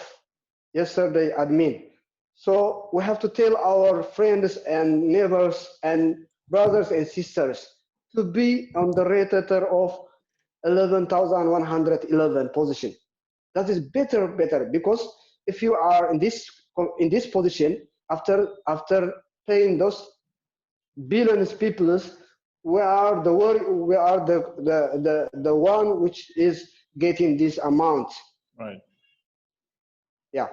yesterday admin. So we have to tell our friends and neighbors and brothers and sisters to be on the rotator of 11,111 position. That is better because if you are in this position after paying those billions people, we are the one which is getting this amount. Right. Yeah,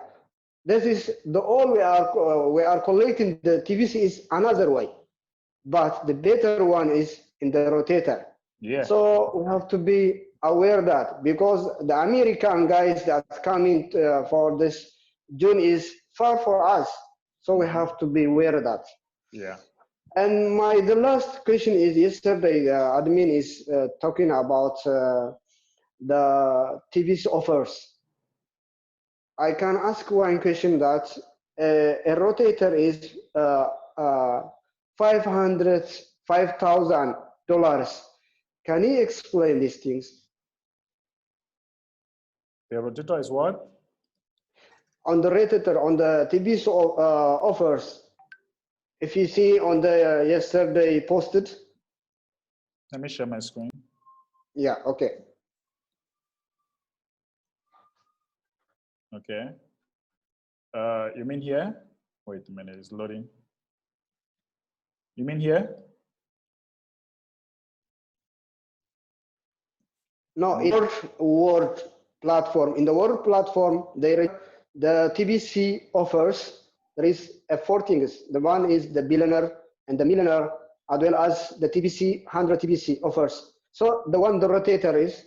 this is the all we are collecting. The TBC is another way, but the better one is in the rotator. Yeah. So we have to be aware that because the American guys that's coming for this June is far for us, so we have to be aware of that. Yeah. And the last question is, yesterday the admin is talking about the TV's offers. I can ask one question that a rotator is $5,000. Can you explain these things? The rotator is what? On the rotator, on the TV's offers, if you see on the yesterday posted. Let me share my screen. Yeah, okay. Okay. You mean here? Wait a minute, it's loading. You mean here? No, in Word platform. In the Word platform, the TBC offers, there is four things. The one is the billionaire and the millionaire, as well as the TBC, 100 TBC offers. So the rotator is?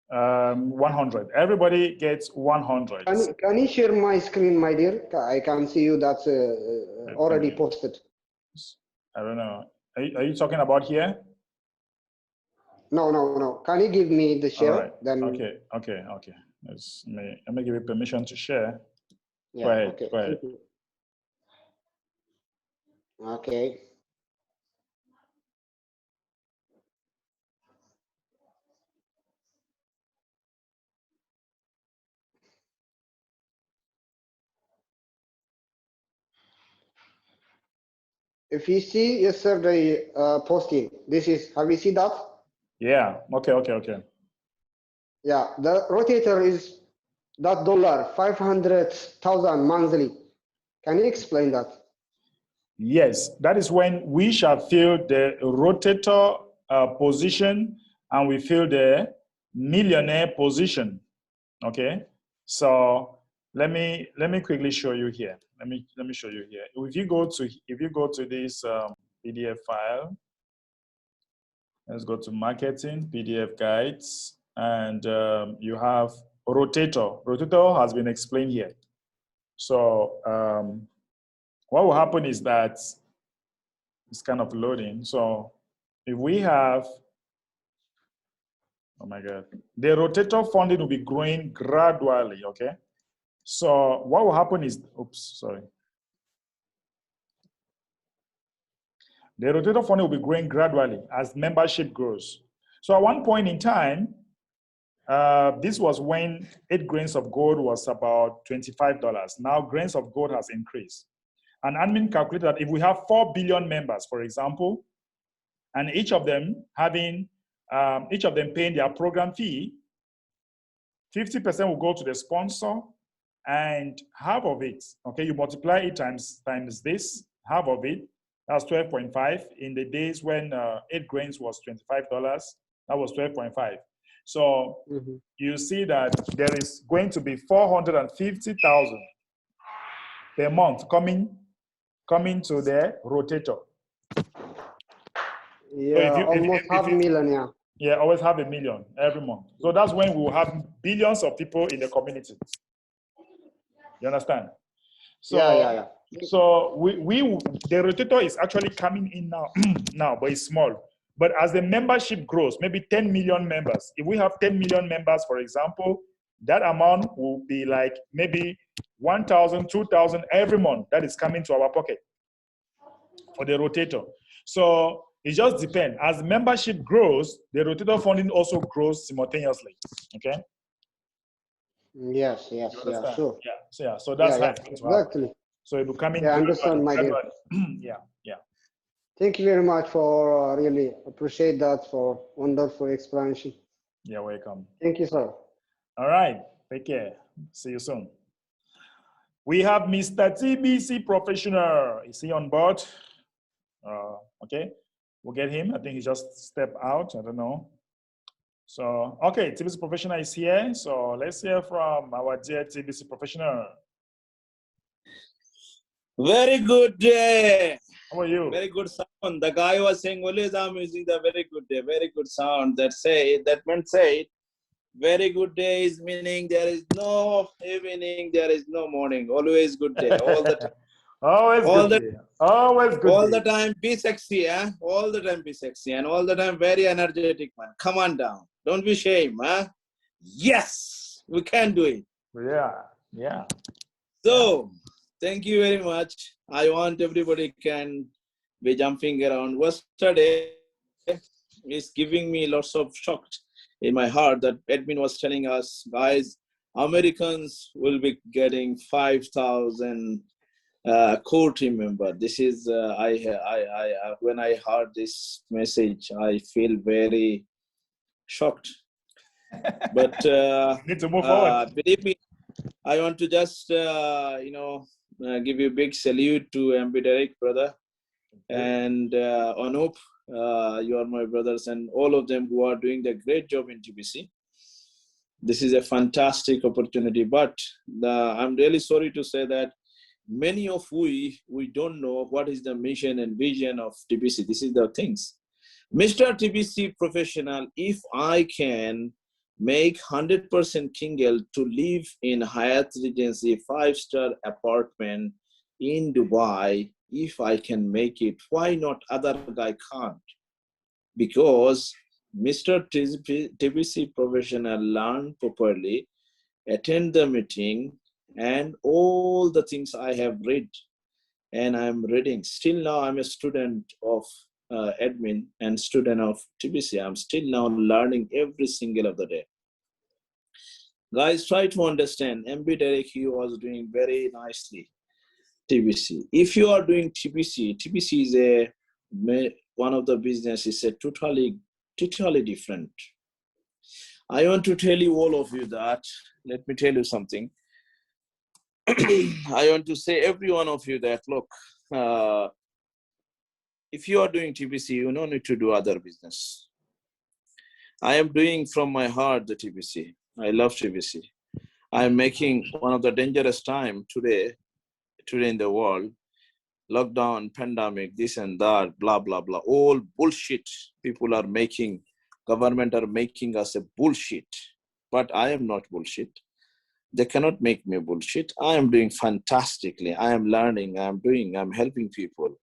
100. Everybody gets 100. Can you share my screen, my dear? I can see you that's already posted. I don't know. Are you talking about here? No. Can you give me the share? All right. Then Okay. Let me give you permission to share. Yeah, Go ahead. okay. Go ahead. Okay. If you see yesterday posting, this is, have you seen that? Yeah. Okay. Yeah, the rotator is that dollar, 500,000 monthly. Can you explain that? Yes, that is when we shall feel the rotator position and we feel the millionaire position. Okay, so let me quickly show you here. Let me show you here. If you go to this PDF file, let's go to marketing PDF guides, and you have rotator. Rotator has been explained here. So what will happen is that it's kind of loading. So if we have, oh my God, the rotator funding will be growing gradually, okay? So what will happen is, oops, sorry. The rotator funding will be growing gradually as membership grows. So at one point in time, this was when 8 grains of gold was about $25. Now grains of gold has increased. And admin calculated that if we have 4 billion members, for example, and each of them paying their program fee, 50% will go to the sponsor, and half of it, okay, you multiply it times this, half of it, that's 12.5. In the days when 8 grains was $25, that was 12.5. So you see that there is going to be 450,000 per month coming to the rotator. Yeah, So almost half a million, yeah. Yeah, always have $1 million every month. So that's when we will have billions of people in the community. You understand? So, yeah. So the rotator is actually coming in now, but it's small. But as the membership grows, maybe 10 million members, if we have 10 million members, for example, that amount will be like maybe 1,000, 2,000 every month that is coming to our pocket for the rotator. So it just depends. As membership grows, the rotator funding also grows simultaneously. Okay? Yes, sure. Yeah. So that's how it's going to happen. Exactly. So it will come in. Yeah, I understand, my dear. Yeah. Thank you very much for really appreciate that for wonderful explanation. You're welcome. Thank you, sir. All right. Take care. See you soon. We have Mr. TBC Professional. Is he on board? Okay. We'll get him. I think he just stepped out. I don't know. So, okay, TBC Professional is here. So let's hear from our dear TBC Professional. Very good day. How are you? Very good sound. The guy was saying, always I'm using the very good day, very good sound. That meant say, very good day is meaning there is no evening, there is no morning. Always good day, all the time. Always good. All the time be sexy, eh? All the time be sexy and all the time very energetic, man. Come on down. Don't be ashamed, huh? Yes, we can do it. Yeah. So, thank you very much. I want everybody can be jumping around. Yesterday is giving me lots of shock in my heart that Edwin was telling us, guys, Americans will be getting 5,000 core team member. This is when I heard this message, I feel very shocked. But need to move forward. Believe me, I want to just give you a big salute to MB Derek, brother, and Anup. You are my brothers, and all of them who are doing the great job in TBC. This is a fantastic opportunity, but I'm really sorry to say that many of we don't know what is the mission and vision of TBC. This is the things. Mr. TBC Professional, if I can make 100% Kingle to live in Hyatt Regency 5-star apartment in Dubai, if I can make it, why not other guy can't? Because Mr. TBC Professional learn properly, attend the meeting, and all the things I have read, and I'm reading. Still now I'm a student of admin and student of TBC. I'm still now learning every single of the day. Guys, try to understand. MB Derek, he was doing very nicely TBC. If you are doing TBC is one of the business is a totally different. I want to tell you all of you that, let me tell you something. I want to say every one of you that, look, if you are doing TBC, you don't need to do other business. I am doing from my heart the TBC. I love TBC. I'm making one of the dangerous time today in the world, lockdown, pandemic, this and that, blah, blah, blah, all bullshit people are making, government are making us a bullshit. but I am not bullshit. They cannot make me bullshit. I am doing fantastically. I am learning. I'm helping people.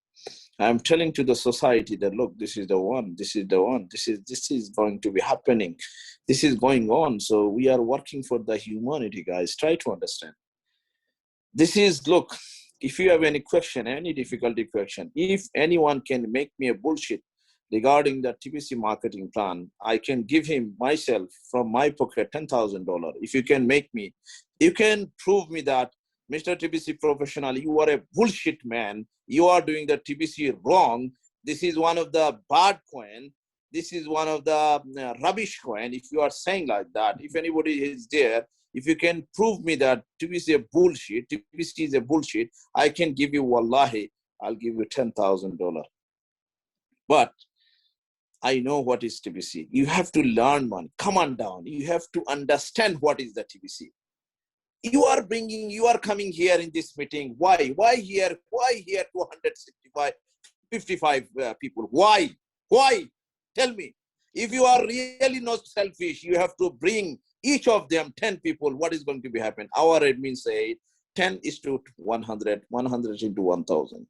I'm telling to the society that, look, this is the one, this is the one, this is going to be happening. This is going on. So we are working for the humanity, guys. Try to understand. This is, look, if you have any question, any difficulty question, if anyone can make me a bullshit regarding the TBC marketing plan, I can give him myself from my pocket $10,000. If you can make me, you can prove me that, Mr. TBC professional, you are a bullshit man. You are doing the TBC wrong. This is one of the bad coin. This is one of the rubbish coin. If you are saying like that, if anybody is there, if you can prove me that TBC is a bullshit, TBC is a bullshit, I can give you, wallahi, I'll give you $10,000. But I know what is TBC. You have to learn, man. Come on down. You have to understand what is the TBC. You are coming here in this meeting. Why? Why here? Why here 265, 55 people? Why? Why? Tell me. If you are really not selfish, you have to bring each of them 10 people. What is going to be happen? Our admin say 10 is to 100, 100 into 1,000.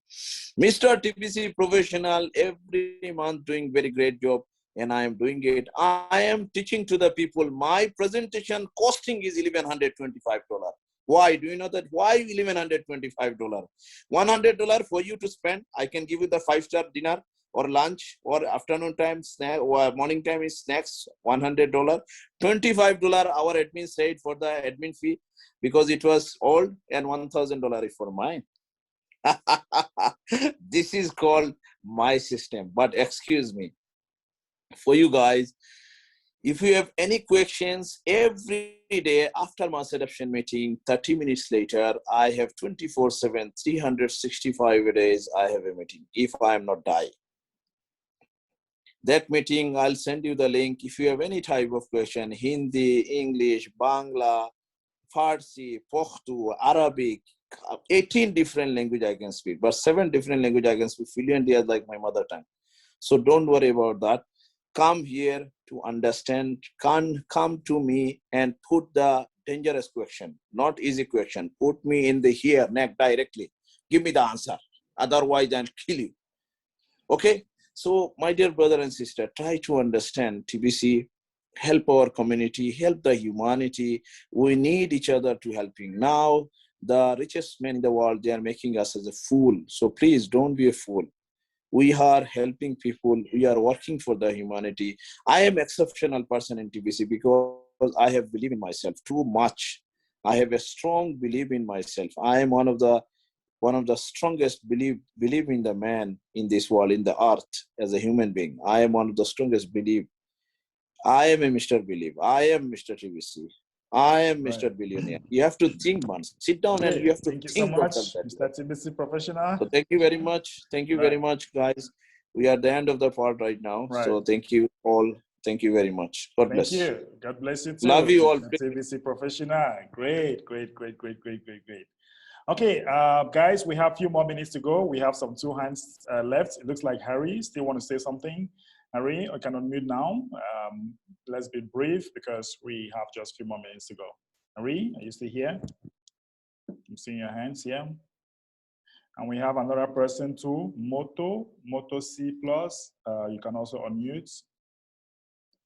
Mr. TBC professional, every month doing very great job, and I am doing it. I am teaching to the people. My presentation costing is $1,125. Why? Do you know that? Why $1,125? $100 for you to spend. I can give you the 5-star dinner or lunch or afternoon time snack or morning time is snacks. $100. $25 our admin said for the admin fee because it was old, and $1,000 is for mine. This is called my system. But excuse me, for you guys, if you have any questions, every day after mass adoption meeting, 30 minutes later, I have 24/7, 365 days, I have a meeting if I am not dying. That meeting, I'll send you the link. If you have any type of question, Hindi, English, Bangla, Farsi, Pashto, Arabic, 18 different language I can speak, but 7 different language I can speak fluently as like my mother tongue. So don't worry about that. Come here to understand, come to me and put the dangerous question, not easy question. Put me in the here, neck directly. Give me the answer. Otherwise, I'll kill you. Okay? So my dear brother and sister, try to understand TBC, help our community, help the humanity. We need each other to helping. Now, the richest men in the world, they are making us as a fool. So please don't be a fool. We are helping people. We are working for the humanity. I am exceptional person in TBC because I have believed in myself too much. I have a strong belief in myself. I am one of the strongest believe in the man in this world, in the earth, as a human being. I am one of the strongest believe. I am a Mr. Believe. I am Mr. TBC. I am Mr. Billionaire. You have to think, man. Sit down and you have to Thank you so think much, of that. Mr. TBC professional. So thank you very much. Thank you very much, guys. We are at the end of the part right now. So thank you all. Thank you very much. God bless. Thank you. God bless you too. Love you all. Mr. TBC professional. Great. Okay, guys, we have a few more minutes to go. We have some 2 hands left. It looks like Harry still want to say something. Harry, I can unmute now. Let's be brief because we have just a few more minutes to go. Harry, are you still here? I'm seeing your hands here. And we have another person too, Moto C+. You can also unmute.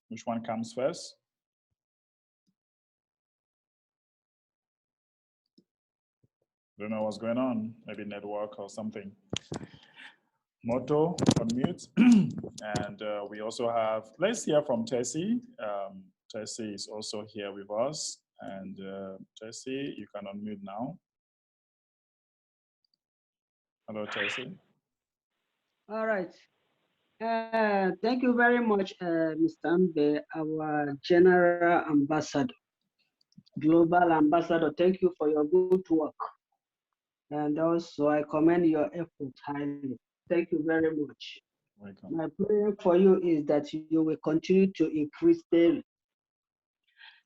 Which one comes first? Don't know what's going on, maybe network or something. Moto, unmute. And we also have, let's hear from Tessie. Tessie is also here with us. And Tessie, you can unmute now. Hello, Tessie. All right. Thank you very much, Mr. Ambe, our General Ambassador, Global Ambassador. Thank you for your good work. And also, I commend your effort highly. Thank you very much. Welcome. My prayer for you is that you will continue to increase daily.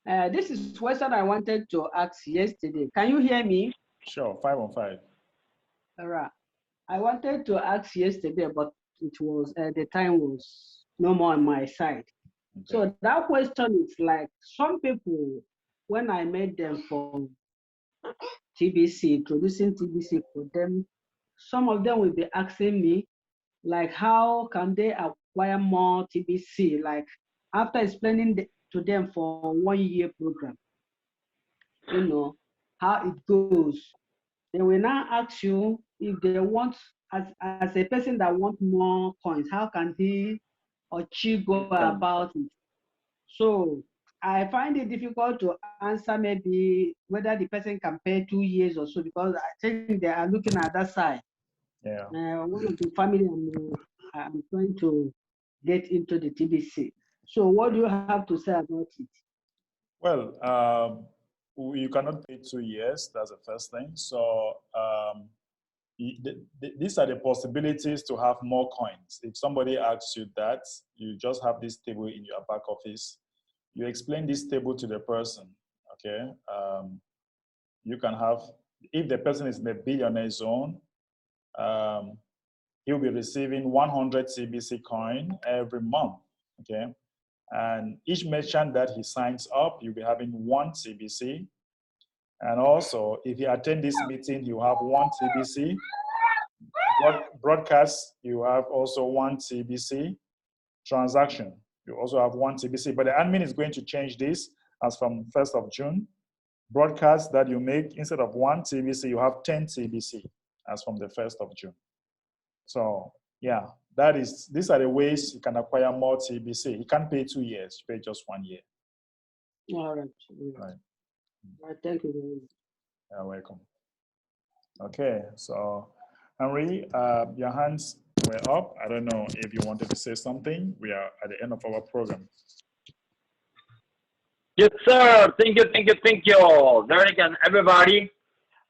This is what I wanted to ask yesterday. Can you hear me? Sure, 5 on 5. All right. I wanted to ask yesterday, but it was the time was no more on my side. Okay. So that question is like some people, when I met them for TBC, introducing TBC for them, some of them will be asking me, like, how can they acquire more TBC? Like, after explaining to them for 1 year program, how it goes. They will now ask you if they want, as a person that wants more coins, how can he or she go about it? So I find it difficult to answer maybe whether the person can pay 2 years or so, because I think they are looking at that side. Yeah. One of the family I'm trying to get into the TBC. So what do you have to say about it? Well, you cannot pay 2 years. That's the first thing. So these are the possibilities to have more coins. If somebody asks you that, you just have this table in your back office. You explain this table to the person, okay? You can have, if the person is in the billionaire zone, he'll be receiving 100 TBC coin every month, okay? And each merchant that he signs up, you'll be having 1 TBC. And also, if you attend this meeting, you have 1 TBC. Broadcast, you have also 1 TBC. Transaction, you also have 1 TBC. But the admin is going to change this as from 1st of June. Broadcast that you make, instead of 1 TBC, you have 10 TBC as from the 1st of June. So yeah, these are the ways you can acquire more TBC. You can't pay 2 years, you pay just 1 year. All right. Right. Thank you very much. You're welcome. Okay, so Henry, your hands were up. I don't know if you wanted to say something. We are at the end of our program. Yes, sir. Thank you, thank you, thank you, Derek and everybody.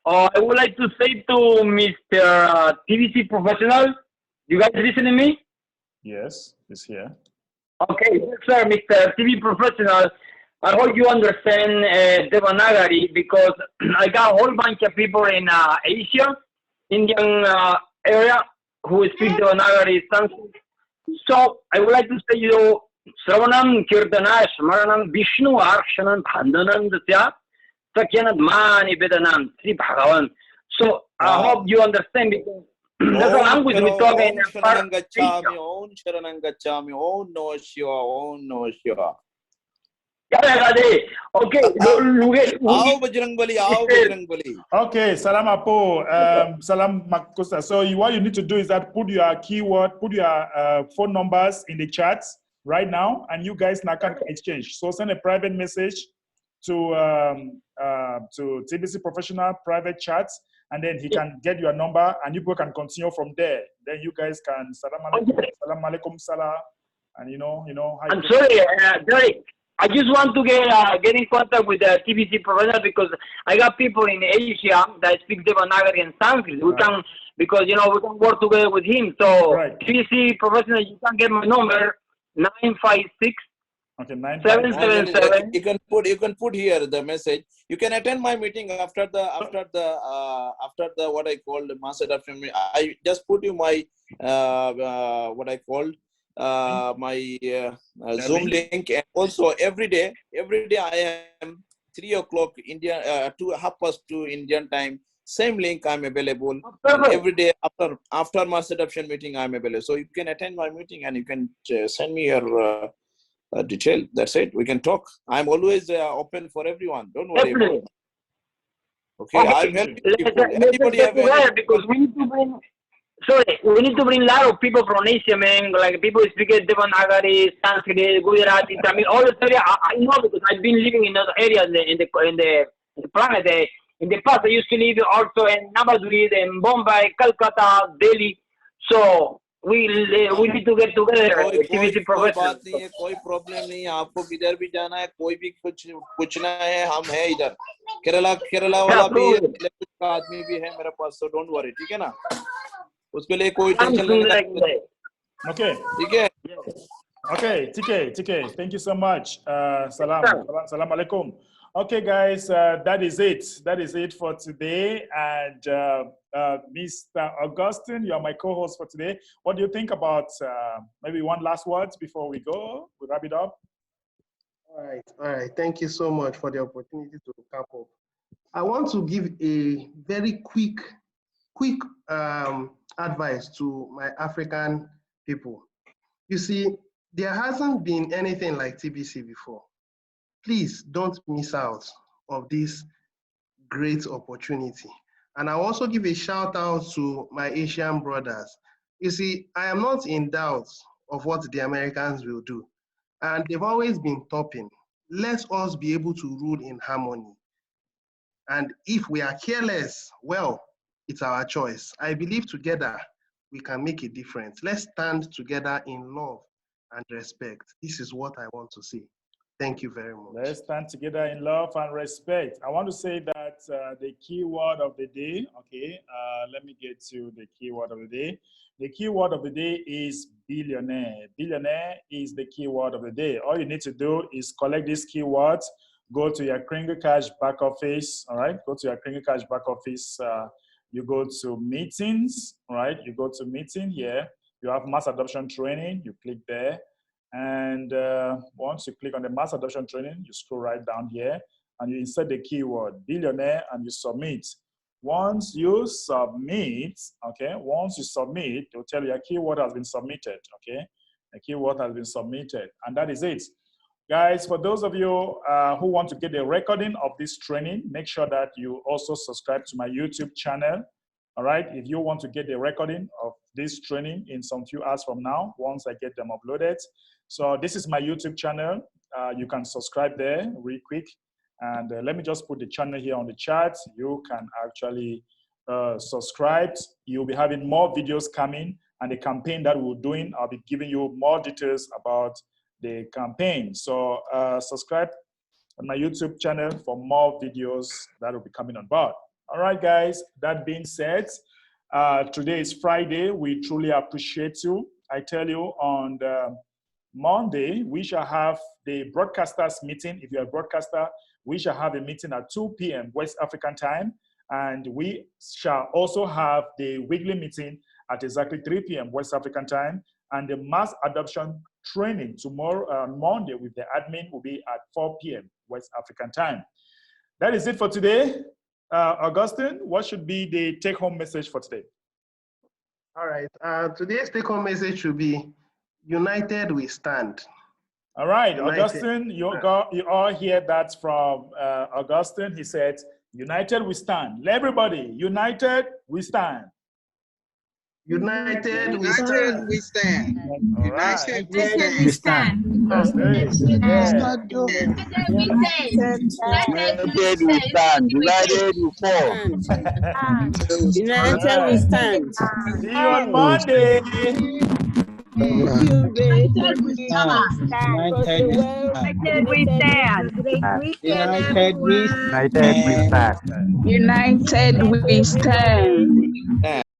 I would like to say to Mr. TBC Professional, you guys listening to me? Yes, he's here. Okay, yes, sir, Mr. TV Professional. I hope you understand Devanagari, because I got a whole bunch of people in Asia, Indian area, who speak Devanagari. So I would like to say you, Sravanam Kirtana Smaranam Vishnu Arshanam Bhandanam Datya Sakyanad Mani Vedanam Sri Bhagavan. So I hope you understand, because that's a language we talk in Sharanam Gacchami, Om Sharanam Gacchami, Om No Shiva, Om No Shiva. Okay. Aao Bajrang Bali, Aao Bajrang Bali. Okay, Salam Apo, Salam Makosa. So what you need to do is that put your keyword, put your phone numbers in the chat right now, and you guys now can exchange. So send a private message to TBC Professional private chats, and then he can get your number, and you people can continue from there. Then you guys can Salam Alaikum, Salam, and you know how. I'm sorry, Derek. I just want to get in contact with the TBC Professional, because I got people in Asia that speak Devanagari and Sanskrit. We can, because we can work together with him. So TBC Professional, you can get my number 956. Okay, 777. You can put here the message. You can attend my meeting after the what I call the master adoption. I just put you my what I called my Zoom link, and also every day I am 3 o'clock Indian 2:30 Indian time. Same link I'm available, and every day after master adoption meeting I'm available. So you can attend my meeting and you can send me your detail. That's it. We can talk. I'm always open for everyone. Don't worry about it. Okay, I'm helping people. Anybody have any? Because we need to bring. Sorry, we need to bring a lot of people from Asia, man. Like people speak Devanagari, Sanskrit, Gujarati, Tamil, all the area. I know, because I've been living in other areas in the planet. In the past, I used to live also in Navadvip, in Bombay, Calcutta, Delhi. So we need to get together. कोई बात नहीं है, कोई problem नहीं है. आपको किधर भी जाना है, कोई भी कुछ पूछना है, हम हैं इधर. केरला वाला भी है, कुछ का आदमी भी है मेरे पास. So don't worry, ठीक है ना? उसके लिए कोई टेंशन लेने का. Okay. ठीक है. Okay, TK, thank you so much. Salam alaikum. Okay, guys, that is it. That is it for today. And Mr. Augustine, you are my co-host for today. What do you think about maybe one last word before we go? We wrap it up. All right. Thank you so much for the opportunity to cap up. I want to give a very quick advice to my African people. You see, there hasn't been anything like TBC before. Please don't miss out of this great opportunity. And I also give a shout out to my Asian brothers. You see, I am not in doubt of what the Americans will do. And they've always been topping. Let us be able to rule in harmony. And if we are careless, well, it's our choice. I believe together we can make a difference. Let's stand together in love and respect. This is what I want to say. Thank you very much. Let's stand together in love and respect. I want to say that the key word of the day, okay, let me get to the key word of the day. The key word of the day is billionaire. Billionaire is the key word of the day. All you need to do is collect these keywords, go to your Kringle Cash back office, all right? Go to your Kringle Cash back office. You go to meetings, all right? You go to meeting here. You have mass adoption training. You click there. And once you click on the mass adoption training, you scroll right down here and you insert the keyword billionaire and you submit. Once you submit, okay, once you submit, it will tell you a keyword has been submitted, okay? A keyword has been submitted, and that is it. Guys, for those of you who want to get a recording of this training, make sure that you also subscribe to my YouTube channel, all right? If you want to get a recording of this training in some few hours from now, once I get them uploaded. So this is my YouTube channel. You can subscribe there real quick. And let me just put the channel here on the chat. You can actually subscribe. You'll be having more videos coming. And the campaign that we're doing, I'll be giving you more details about the campaign. So subscribe on my YouTube channel for more videos that will be coming on board. All right, guys, that being said, today is Friday. We truly appreciate you. I tell you, on Monday, we shall have the broadcasters meeting. If you're a broadcaster, we shall have a meeting at 2 p.m. West African time. And we shall also have the weekly meeting at exactly 3 p.m. West African time. And the mass adoption training tomorrow, Monday, with the admin will be at 4 p.m. West African time. That is it for today. Augustine, what should be the take-home message for today? All right. Today's take-home message should be, united we stand. All right, United. Augustine, you all hear that from Augustine. He said, united we stand. Everybody, united we stand. United we stand. We stand. United we stand. United we stand. United we stand. United we fall. United we stand. See you on Monday. United we stand. United we stand. we stand. United we stand.